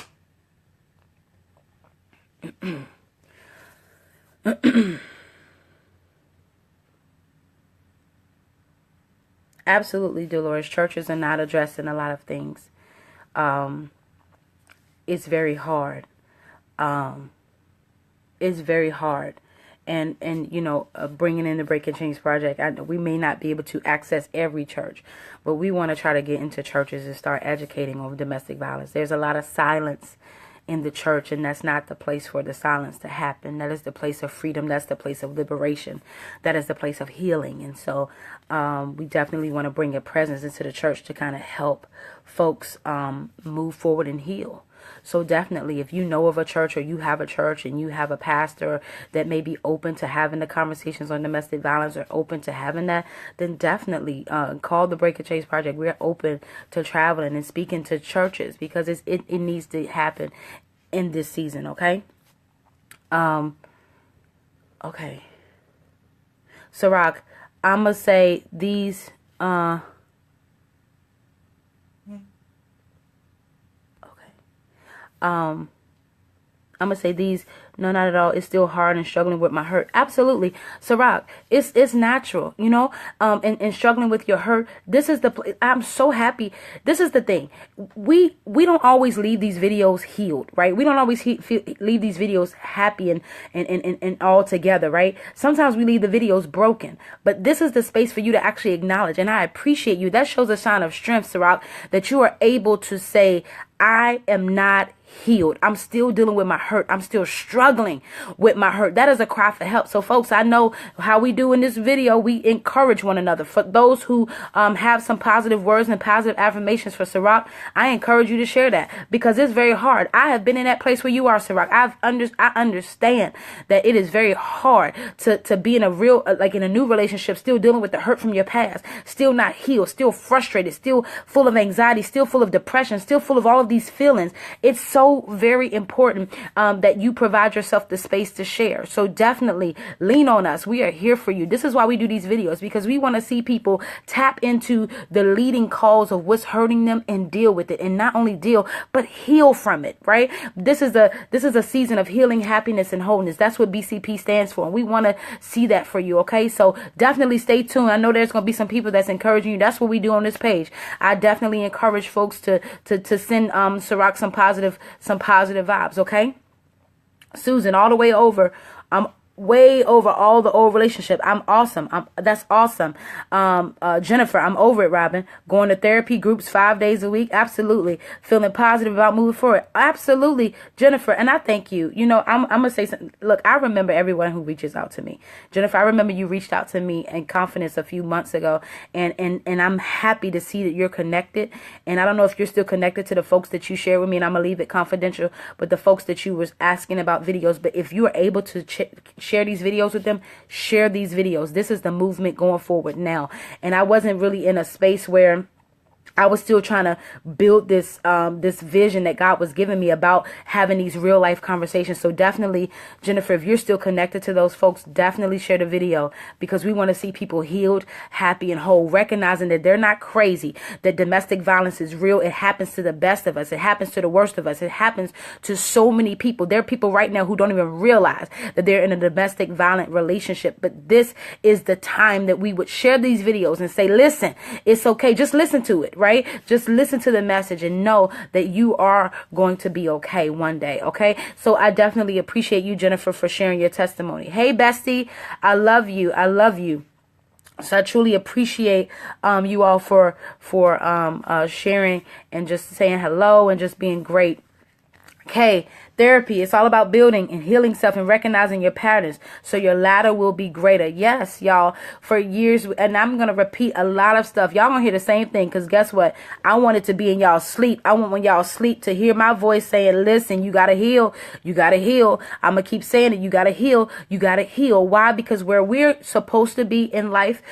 Speaker 1: Absolutely, Dolores. Churches are not addressing a lot of things. It's very hard. It's very hard. And bringing in the Break and Change Project, I know we may not be able to access every church, but we want to try to get into churches and start educating on domestic violence. There's a lot of silence in the church, and that's not the place for the silence to happen. That is the place of freedom. That's the place of liberation. That is the place of healing. And so we definitely want to bring a presence into the church to kind of help folks move forward and heal. So definitely, if you know of a church or you have a church and you have a pastor that may be open to having the conversations on domestic violence or open to having that, then definitely call the Break and Change Project. We're open to traveling and speaking to churches, because it needs to happen in this season, okay? Okay. So, Rock, I'm going to say these... I'm going to say these, no, not at all. It's still hard and struggling with my hurt. Absolutely. Ciroc, it's natural, and struggling with your hurt. This is I'm so happy. This is the thing. We don't always leave these videos healed, right? We don't always leave these videos happy and all together, right? Sometimes we leave the videos broken, but this is the space for you to actually acknowledge. And I appreciate you. That shows a sign of strength, Ciroc, that you are able to say, I am not healed. I'm still dealing with my hurt. I'm still struggling struggling with my hurt. That is a cry for help. So folks, I know how we do in this video. We encourage one another. For those who have some positive words and positive affirmations for Ciroc, I encourage you to share that, because it's very hard. I have been in that place where you are, Ciroc. I understand that it is very hard to be in a real, like in a new relationship, still dealing with the hurt from your past, still not healed, still frustrated, still full of anxiety, still full of depression, still full of all of these feelings. It's so very important that you provide yourself the space to share. So definitely lean on us. We are here for you. This is why we do these videos, because we want to see people tap into the leading cause of what's hurting them and deal with it, and not only deal, but heal from it, right? This is a season of healing, happiness, and wholeness. That's what BCP stands for, and we want to see that for you, okay? So definitely stay tuned. I know there's going to be some people that's encouraging you. That's what we do on this page. I definitely encourage folks to send Ciroc some positive vibes, okay? Susan, all the way over. Way over all the old relationship. I'm awesome. That's awesome. Jennifer, I'm over it, Robin. Going to therapy groups 5 days a week. Absolutely. Feeling positive about moving forward. Absolutely, Jennifer. And I thank you. You know, I'm going to say something. Look, I remember everyone who reaches out to me. Jennifer, I remember you reached out to me in confidence a few months ago. And I'm happy to see that you're connected. And I don't know if you're still connected to the folks that you share with me, and I'm going to leave it confidential, but the folks that you was asking about videos. But if you are able to share these videos with them, share these videos. This is the movement going forward now. And I wasn't really in a space where I was still trying to build this this vision that God was giving me about having these real life conversations. So definitely, Jennifer, if you're still connected to those folks, definitely share the video, because we want to see people healed, happy, and whole, recognizing that they're not crazy, that domestic violence is real. It happens to the best of us. It happens to the worst of us. It happens to so many people. There are people right now who don't even realize that they're in a domestic violent relationship. But this is the time that we would share these videos and say, listen, it's okay. Just listen to it, right? Just listen to the message and know that you are going to be okay one day. Okay. So I definitely appreciate you, Jennifer, for sharing your testimony. Hey, bestie, I love you. I love you. So I truly appreciate you all for sharing and just saying hello and just being great. Okay, therapy, it's all about building and healing self and recognizing your patterns so your ladder will be greater. Yes, y'all, for years, and I'm going to repeat a lot of stuff. Y'all going to hear the same thing, because guess what? I want it to be in y'all sleep. I want when y'all sleep to hear my voice saying, listen, you got to heal. You got to heal. I'm going to keep saying it. You got to heal. You got to heal. Why? Because where we're supposed to be in life,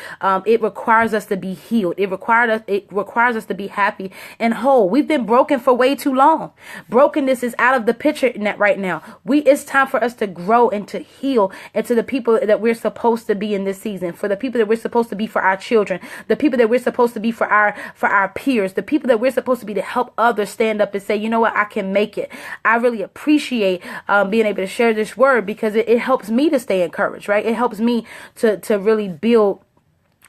Speaker 1: it requires us to be healed. It requires us to be happy and whole. We've been broken for way too long. Brokenness is out of the picture right now. It's time for us to grow and to heal, and to the people that we're supposed to be in this season, for the people that we're supposed to be for our children, the people that we're supposed to be for our peers, the people that we're supposed to be to help others stand up and say, you know what, I can make it. I really appreciate being able to share this word, because it helps me to stay encouraged, right? It helps me to really build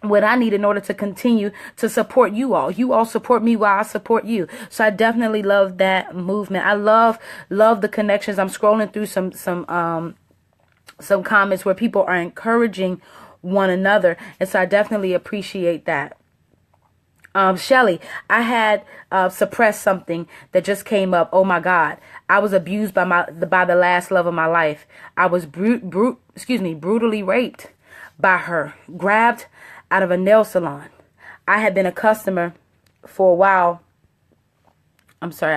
Speaker 1: what I need in order to continue to support you all. You all support me while I support you. So I definitely love that movement. I love the connections. I'm scrolling through some comments where people are encouraging one another. And so I definitely appreciate that. Shelly, I had suppressed something that just came up. Oh my God. I was abused by the last love of my life. I was brutally raped by her, grabbed out of a nail salon. I had been a customer for a while. I'm sorry,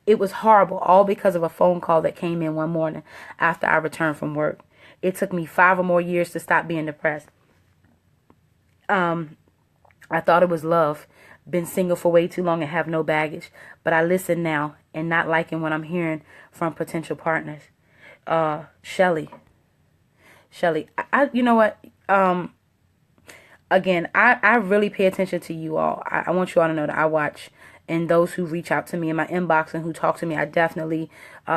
Speaker 1: it was horrible, all because of a phone call that came in one morning after I returned from work. It took me 5 or more years to stop being depressed. I thought it was love. Been single for way too long and have no baggage. But I listen now and not liking what I'm hearing from potential partners. Shelly, you know what? Again, I really pay attention to you all. I want you all to know that I watch, and those who reach out to me in my inbox and who talk to me, I definitely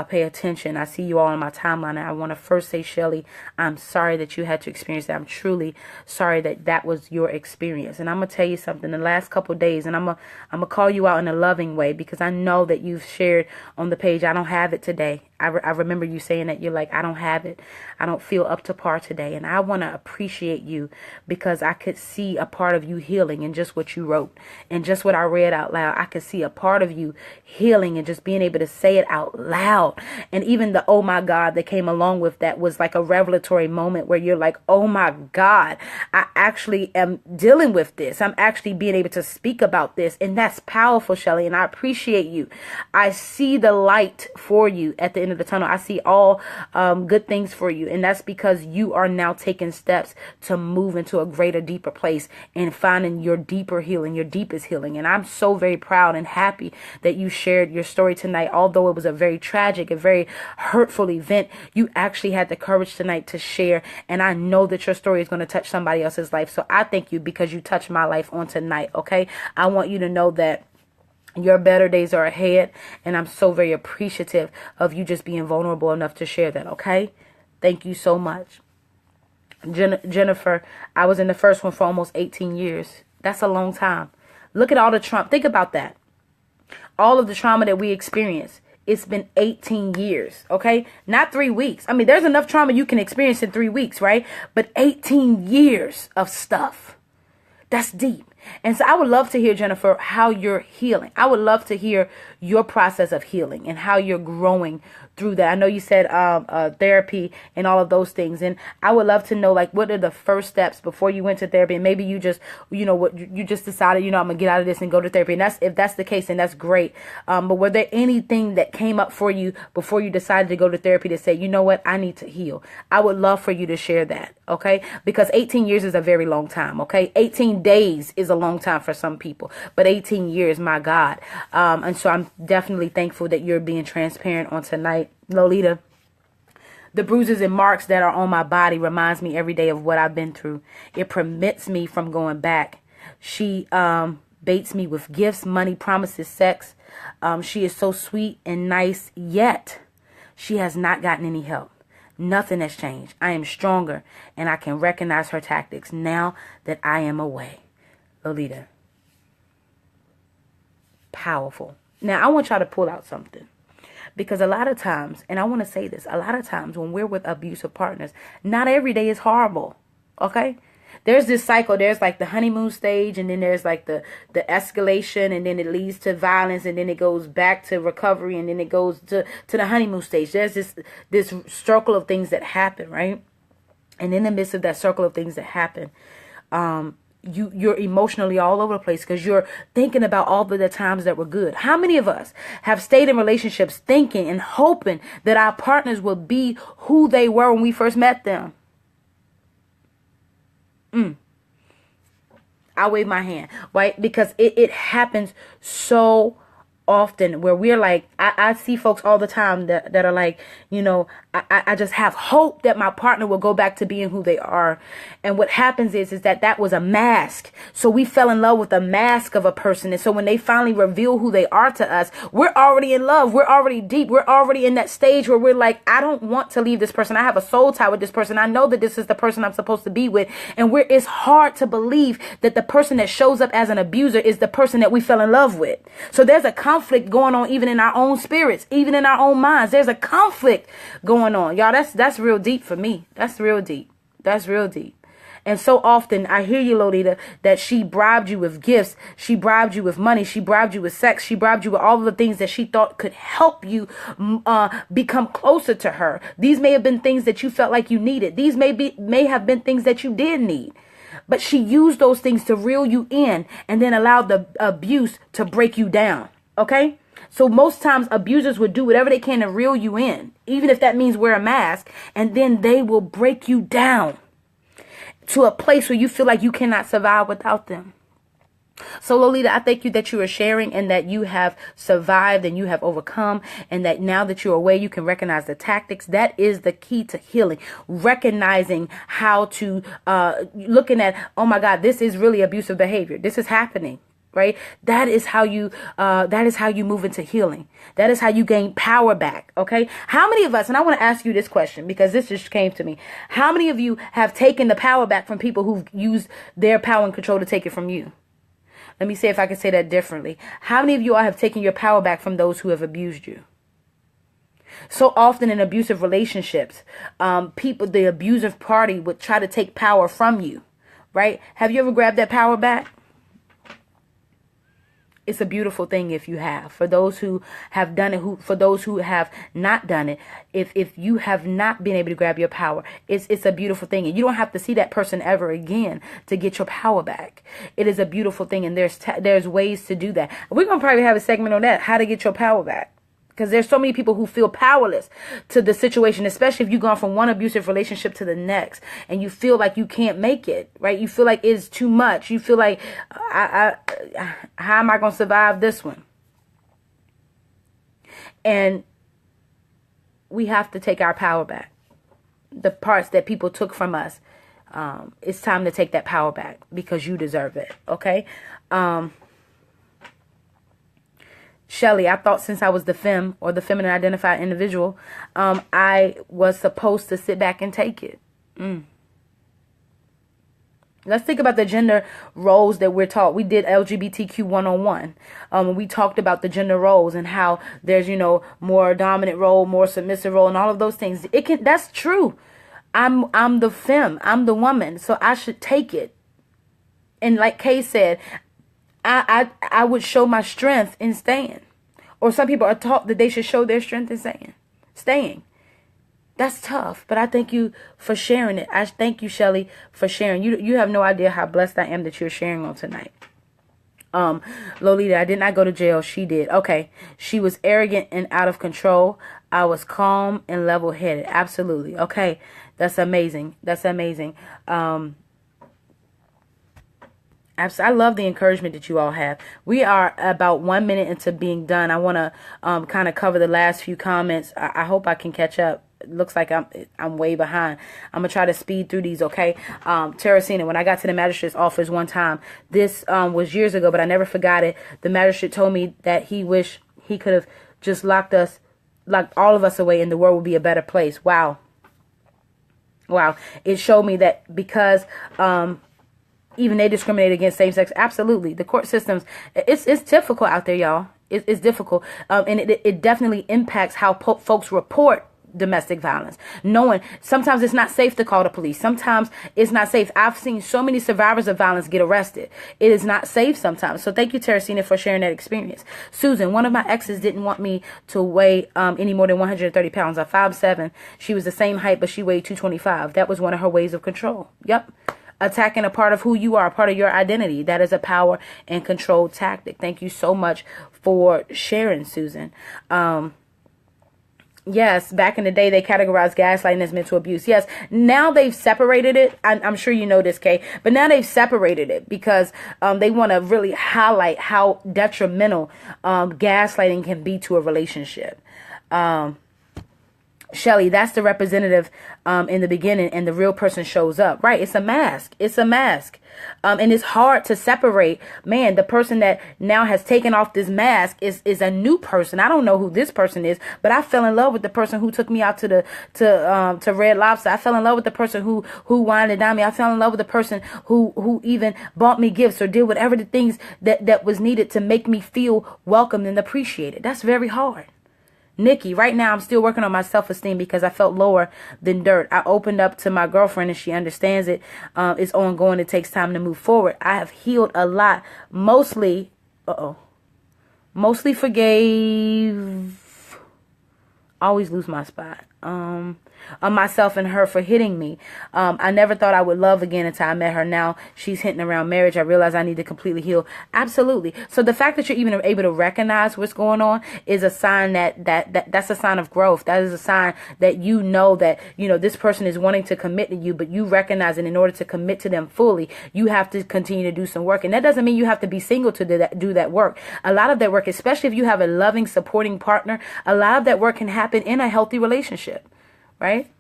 Speaker 1: pay attention. I see you all on my timeline, and I want to first say, Shelly, I'm sorry that you had to experience that. I'm truly sorry that that was your experience. And I'm going to tell you something, the last couple of days, and I'm going to call you out in a loving way, because I know that you've shared on the page, I don't have it today. I remember you saying that you're like, I don't have it. I don't feel up to par today. And I want to appreciate you, because I could see a part of you healing in just what you wrote and just what I read out loud. I could see a part of you healing and just being able to say it out loud. out. And even the oh my God that came along with that was like a revelatory moment where you're like, oh my God, I actually am dealing with this. I'm actually being able to speak about this. And that's powerful, Shelly. And I appreciate you. I see the light for you at the end of the tunnel. I see all good things for you. And that's because you are now taking steps to move into a greater, deeper place and finding your deeper healing, your deepest healing. And I'm so very proud and happy that you shared your story tonight. Although it was a very tragic, a very hurtful event, you actually had the courage tonight to share. And I know that your story is going to touch somebody else's life. So I thank you because you touched my life on tonight. Okay. I want you to know that your better days are ahead. And I'm so very appreciative of you just being vulnerable enough to share that. Okay. Thank you so much. Jennifer, I was in the first one for almost 18 years. That's a long time. Look at all the trauma. Think about that. All of the trauma that we experience. It's been 18 years. Okay. Not 3 weeks. I mean, there's enough trauma you can experience in 3 weeks, right? But 18 years of stuff. That's deep. And so I would love to hear, Jennifer, how you're healing. I would love to hear your process of healing and how you're growing through that. I know you said therapy and all of those things. And I would love to know, like, what are the first steps before you went to therapy? And maybe you just, what you just decided, I'm going to get out of this and go to therapy. And if that's the case, then that's great. But were there anything that came up for you before you decided to go to therapy to say, you know what, I need to heal? I would love for you to share that. Okay. Because 18 years is a very long time. Okay. 18 days is a long time for some people, but 18 years, my God. And so I'm definitely thankful that you're being transparent on tonight. Lolita, the bruises and marks that are on my body reminds me every day of what I've been through. It permits me from going back. She baits me with gifts, money, promises, sex. She is so sweet and nice, yet she has not gotten any help. Nothing has changed. I am stronger and I can recognize her tactics now that I am away. Lolita. Powerful. Now, I want y'all to pull out something. Because a lot of times, and I want to say this, a lot of times when we're with abusive partners, not every day is horrible. Okay? There's this cycle. There's like the honeymoon stage, and then there's like the escalation, and then it leads to violence, and then it goes back to recovery, and then it goes to the honeymoon stage. There's this circle of things that happen, right? And in the midst of that circle of things that happen, you're emotionally all over the place because you're thinking about all of the times that were good. How many of us have stayed in relationships thinking and hoping that our partners will be who they were when we first met them? I wave my hand, right? Because it happens so often where we're like, I see folks all the time that are like, I just have hope that my partner will go back to being who they are. And what happens is that was a mask. So we fell in love with the mask of a person. And so when they finally reveal who they are to us, we're already in love. We're already deep. We're already in that stage where we're like, I don't want to leave this person. I have a soul tie with this person. I know that this is the person I'm supposed to be with. And it's hard to believe that the person that shows up as an abuser is the person that we fell in love with. So there's a conflict going on even in our own spirits, even in our own minds. There's a conflict going on. Y'all, that's real deep for me. That's real deep. That's real deep. And so often I hear you, Lolita, that she bribed you with gifts. She bribed you with money. She bribed you with sex. She bribed you with all of the things that she thought could help you become closer to her. These may have been things that you felt like you needed. These may have been things that you did need. But she used those things to reel you in and then allowed the abuse to break you down. Okay? So most times abusers would do whatever they can to reel you in, even if that means wear a mask, and then they will break you down to a place where you feel like you cannot survive without them. So Lolita, I thank you that you are sharing and that you have survived and you have overcome, and that now that you're away, you can recognize the tactics. That is the key to healing. Recognizing how to, looking at, oh my God, this is really abusive behavior. This is happening. Right? That is how you move into healing. That is how you gain power back. Okay. How many of us, and I want to ask you this question because this just came to me. How many of you have taken the power back from people who've used their power and control to take it from you? Let me see if I can say that differently. How many of you all have taken your power back from those who have abused you? So often in abusive relationships, the abusive party would try to take power from you. Right? Have you ever grabbed that power back? It's a beautiful thing if you have. For those who have done it, for those who have not done it, if you have not been able to grab your power, it's a beautiful thing. And you don't have to see that person ever again to get your power back. It is a beautiful thing, and there's ways to do that. We're going to probably have a segment on that, how to get your power back. Because there's so many people who feel powerless to the situation, especially if you've gone from one abusive relationship to the next and you feel like you can't make it, right? You feel like it's too much. You feel like, how am I going to survive this one? And we have to take our power back. The parts that people took from us, it's time to take that power back because you deserve it, okay? Shelly, I thought since I was the femme or the feminine identified individual, I was supposed to sit back and take it. Let's think about the gender roles that we're taught. We did LGBTQ 101. We talked about the gender roles and how there's, more dominant role, more submissive role, and all of those things. That's true. I'm the femme. I'm the woman. So I should take it. And like Kay said, I would show my strength in staying. Or some people are taught that they should show their strength in staying. That's tough, but I thank you for sharing it. I thank you, Shelly, for sharing. You have no idea how blessed I am that you're sharing on tonight. Lolita, I did not go to jail. She did. Okay. She was arrogant and out of control. I was calm and level-headed. Absolutely. Okay. That's amazing. That's amazing. I love the encouragement that you all have. We are about 1 minute into being done. I want to kind of cover the last few comments. I hope I can catch up. It looks like I'm way behind. I'm going to try to speed through these, okay? Teresina, when I got to the magistrate's office one time, this was years ago, but I never forgot it. The magistrate told me that he wished he could have just locked all of us away and the world would be a better place. Wow. Wow. It showed me that because even they discriminate against same-sex. Absolutely. The court systems, it's difficult out there, y'all. It's difficult. And it definitely impacts how folks report domestic violence. Knowing sometimes it's not safe to call the police. Sometimes it's not safe. I've seen so many survivors of violence get arrested. It is not safe sometimes. So thank you, Teresina, for sharing that experience. Susan, one of my exes didn't want me to weigh any more than 130 pounds. I'm 5'7". She was the same height, but she weighed 225. That was one of her ways of control. Yep. Attacking a part of who you are, a part of your identity. That is a power and control tactic. Thank you so much for sharing, Susan. Yes, back in the day, they categorized gaslighting as mental abuse. Yes, now they've separated it. I'm sure you know this, Kay, but now they've separated it because they want to really highlight how detrimental gaslighting can be to a relationship. Shelly, that's the representative in the beginning, and the real person shows up. Right? It's a mask. It's a mask. And it's hard to separate. Man, the person that now has taken off this mask is a new person. I don't know who this person is, but I fell in love with the person who took me out to Red Lobster. I fell in love with the person who wined and dined me. I fell in love with the person who even bought me gifts or did whatever the things that was needed to make me feel welcomed and appreciated. That's very hard. Nikki, right now I'm still working on my self-esteem because I felt lower than dirt. I opened up to my girlfriend and she understands it. It's ongoing. It takes time to move forward. I have healed a lot. Mostly forgave. Always lose my spot. On myself and her for hitting me. I never thought I would love again until I met her. Now she's hinting around marriage. I realize I need to completely heal. Absolutely. So the fact that you're even able to recognize what's going on is a sign that's a sign of growth. That is a sign that that this person is wanting to commit to you, but you recognize it. In order to commit to them fully, you have to continue to do some work. And that doesn't mean you have to be single to do that work. A lot of that work, especially if you have a loving, supporting partner, a lot of that work can happen in a healthy relationship. Right?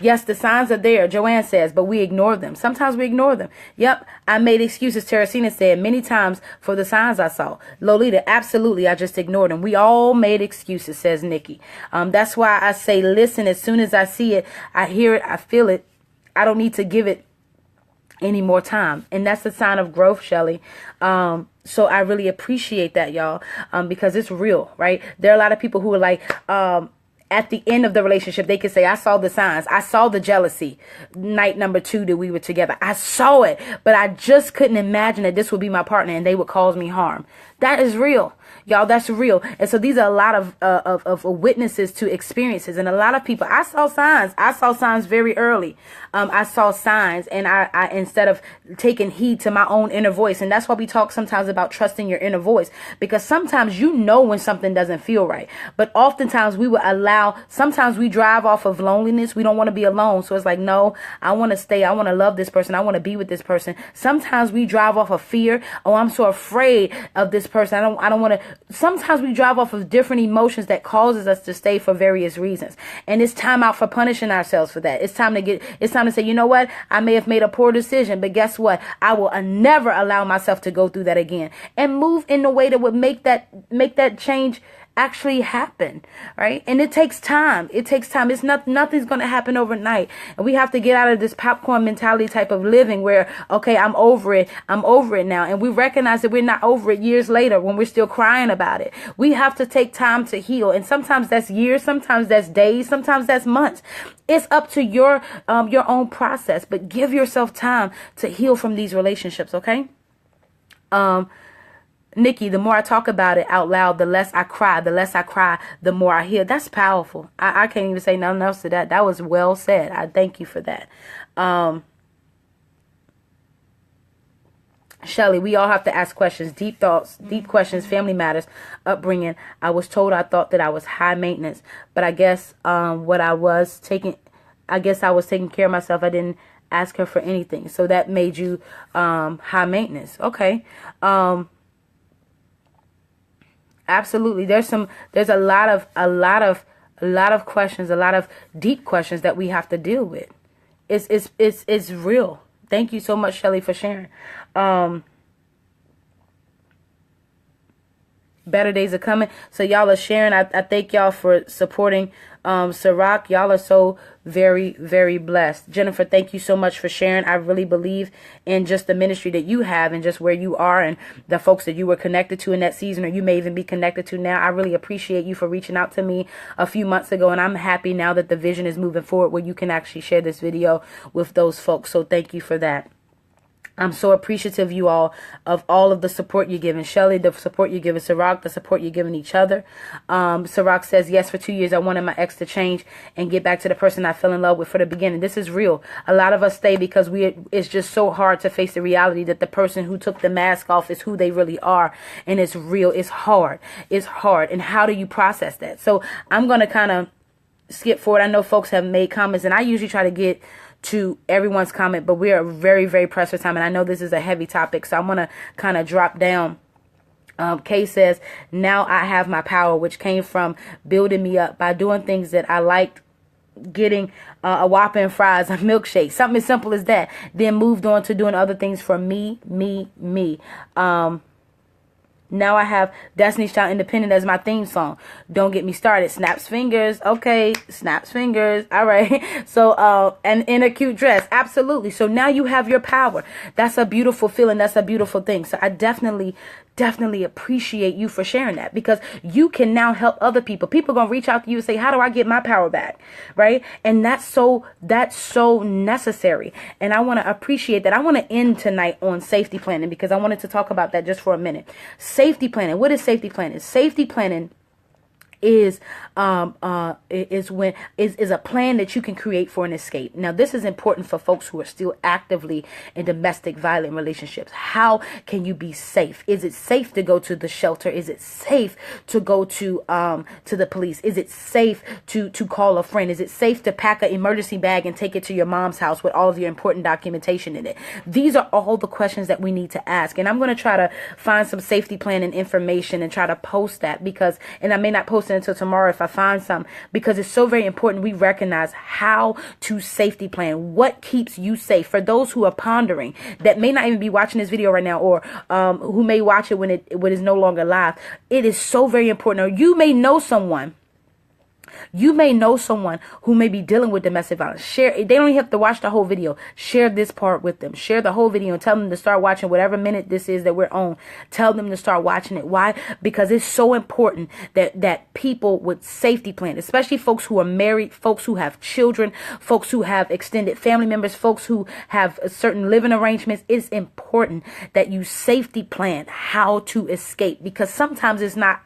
Speaker 1: Yes, the signs are there, Joanne says, but we ignore them. Sometimes we ignore them. Yep, I made excuses, Teresina said, many times for the signs I saw. Lolita, absolutely, I just ignored them. We all made excuses, says Nikki. That's why I say, listen, as soon as I see it, I hear it, I feel it. I don't need to give it any more time. And that's a sign of growth, Shelly. So I really appreciate that, y'all, because it's real, right? There are a lot of people who are like, at the end of the relationship, they could say, I saw the signs. I saw the jealousy night number 2 that we were together. I saw it, but I just couldn't imagine that this would be my partner and they would cause me harm. That is real. Y'all, that's real. And so these are a lot of witnesses to experiences. And a lot of people, I saw signs. I saw signs very early. I saw signs, and I instead of taking heed to my own inner voice. And that's why we talk sometimes about trusting your inner voice, because sometimes you know when something doesn't feel right. But oftentimes we will sometimes we drive off of loneliness. We don't want to be alone. So it's like, no, I want to stay. I want to love this person. I want to be with this person. Sometimes we drive off of fear. Oh, I'm so afraid of this person. I don't want to. Sometimes we drive off of different emotions that causes us to stay for various reasons. And it's time out for punishing ourselves for that. It's time to say, you know what? I may have made a poor decision, but guess what? I will never allow myself to go through that again, and move in a way that would make that change actually happen, right? And it takes time. It takes time. It's nothing's going to happen overnight. And we have to get out of this popcorn mentality type of living where, okay, I'm over it. I'm over it now. And we recognize that we're not over it years later when we're still crying about it. We have to take time to heal. And sometimes that's years. Sometimes that's days. Sometimes that's months. It's up to your own process, but give yourself time to heal from these relationships. Okay. Nikki, the more I talk about it out loud, the less I cry. The less I cry, the more I heal. That's powerful. I can't even say nothing else to that. That was well said. I thank you for that. Shelly, we all have to ask questions, deep thoughts, deep questions, family matters, upbringing. I was told I thought that I was high maintenance, but I guess I was taking care of myself. I didn't ask her for anything. So that made you high maintenance. Okay. Absolutely. There's a lot of questions, a lot of deep questions that we have to deal with. It's real. Thank you so much, Shelly, for sharing. Better days are coming. So y'all are sharing. I thank y'all for supporting Ciroc. Y'all are so very, very blessed. Jennifer, thank you so much for sharing. I really believe in just the ministry that you have and just where you are and the folks that you were connected to in that season, or you may even be connected to now. I really appreciate you for reaching out to me a few months ago, and I'm happy now that the vision is moving forward where you can actually share this video with those folks. So thank you for that. I'm so appreciative, you all, of all of the support you're giving. Shelly, the support you're giving Ciroc, the support you're giving each other. Ciroc says, yes, for 2 years, I wanted my ex to change and get back to the person I fell in love with for the beginning. This is real. A lot of us stay because it's just so hard to face the reality that the person who took the mask off is who they really are. And it's real. It's hard. It's hard. And how do you process that? So I'm going to kind of skip forward. I know folks have made comments, and I usually try to get to everyone's comment, but we are very, very pressed for time, and I know this is a heavy topic, so I'm going to kind of drop down. Kay says, now I have my power, which came from building me up by doing things that I liked, getting a Whopper and fries, a milkshake, something as simple as that, then moved on to doing other things for me. Now I have Destiny's Child Independent as my theme song. Don't get me started. Snaps fingers. Okay. Snaps fingers. All right. So, and in a cute dress. Absolutely. So now you have your power. That's a beautiful feeling. That's a beautiful thing. So I definitely appreciate you for sharing that, because you can now help other people. People are going to reach out to you and say, how do I get my power back? Right. And that's so necessary. And I want to appreciate that. I want to end tonight on safety planning, because I wanted to talk about that just for a minute. Safety planning. What is safety planning? Safety planning is a plan that you can create for an escape. Now, this is important for folks who are still actively in domestic violent relationships. How can you be safe? Is it safe to go to the shelter? Is it safe to go to the police? Is it safe to call a friend? Is it safe to pack an emergency bag and take it to your mom's house with all of your important documentation in it? These are all the questions that we need to ask. And I'm going to try to find some safety planning information and try to post that, and I may not post it until tomorrow if I find some, because it's so very important we recognize how to safety plan. What keeps you safe? For those who are pondering, that may not even be watching this video right now, or who may watch it when it is no longer live, it is so very important. Or you may know someone You may know someone who may be dealing with domestic violence. Share. They don't even have to watch the whole video. Share this part with them. Share the whole video and tell them to start watching whatever minute this is that we're on. Tell them to start watching it. Why? Because it's so important that people with safety plan, especially folks who are married, folks who have children, folks who have extended family members, folks who have certain living arrangements, it's important that you safety plan how to escape, because sometimes it's not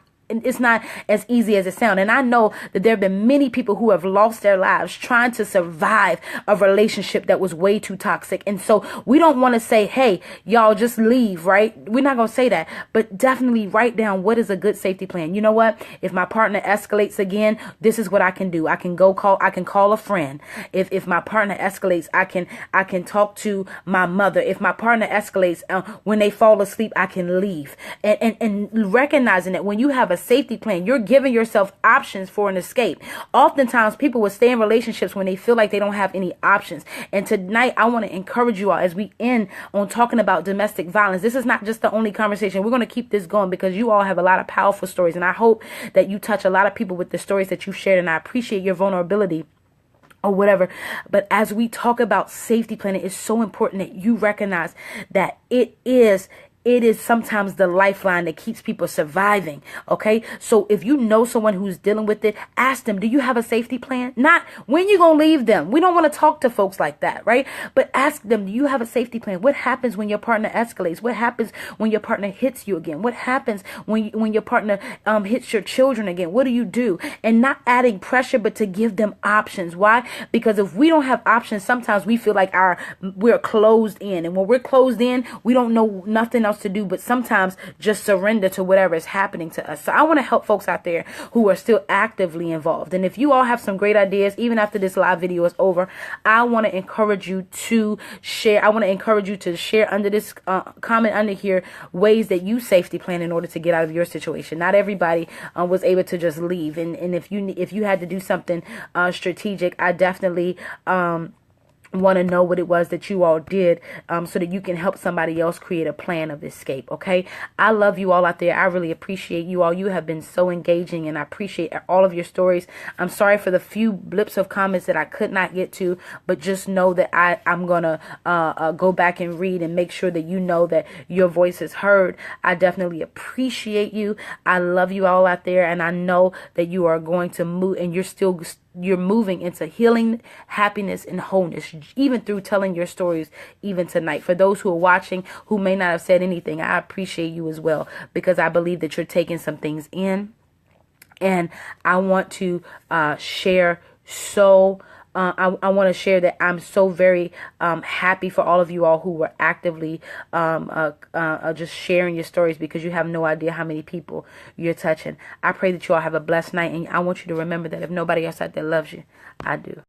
Speaker 1: as easy as it sounds. And I know that there have been many people who have lost their lives trying to survive a relationship that was way too toxic. And so we don't want to say, hey, y'all just leave, right? We're not going to say that, but definitely write down what is a good safety plan. You know what? If my partner escalates again, this is what I can do. I can call a friend. If my partner escalates, I can talk to my mother. If my partner escalates, when they fall asleep, I can leave. And recognizing that when you have a safety plan, you're giving yourself options for an escape. Oftentimes people will stay in relationships when they feel like they don't have any options. And tonight I want to encourage you all, as we end on talking about domestic violence. This is not just the only conversation. We're going to keep this going because you all have a lot of powerful stories, and I hope that you touch a lot of people with the stories that you've shared, and I appreciate your vulnerability or whatever. But as we talk about safety planning, it's so important that you recognize that it is sometimes the lifeline that keeps people surviving. Okay. So if you know someone who's dealing with it, ask them, do you have a safety plan? Not when you going to leave them. We don't want to talk to folks like that. Right. But ask them, do you have a safety plan? What happens when your partner escalates? What happens when your partner hits you again? What happens when your partner hits your children again? What do you do? And not adding pressure, but to give them options. Why? Because if we don't have options, sometimes we feel like we're closed in. And when we're closed in, we don't know nothing else to do but sometimes just surrender to whatever is happening to us. So I want to help folks out there who are still actively involved. And if you all have some great ideas, even after this live video is over, I want to encourage you to share. I want to encourage you to share under this comment under here ways that you safety plan in order to get out of your situation. Not everybody was able to just leave. And if you had to do something strategic, I definitely want to know what it was that you all did so that you can help somebody else create a plan of escape. Okay. I love you all out there. I really appreciate you all. You have been so engaging, and I appreciate all of your stories. I'm sorry for the few blips of comments that I could not get to, but just know that I'm going to go back and read and make sure that you know that your voice is heard. I definitely appreciate you. I love you all out there, and I know that you are going to move, and you're moving into healing, happiness, and wholeness, even through telling your stories even tonight. For those who are watching who may not have said anything, I appreciate you as well, because I believe that you're taking some things in. And I want to share I want to share that I'm so very happy for all of you all who were actively just sharing your stories, because you have no idea how many people you're touching. I pray that you all have a blessed night, and I want you to remember that if nobody else out there loves you, I do.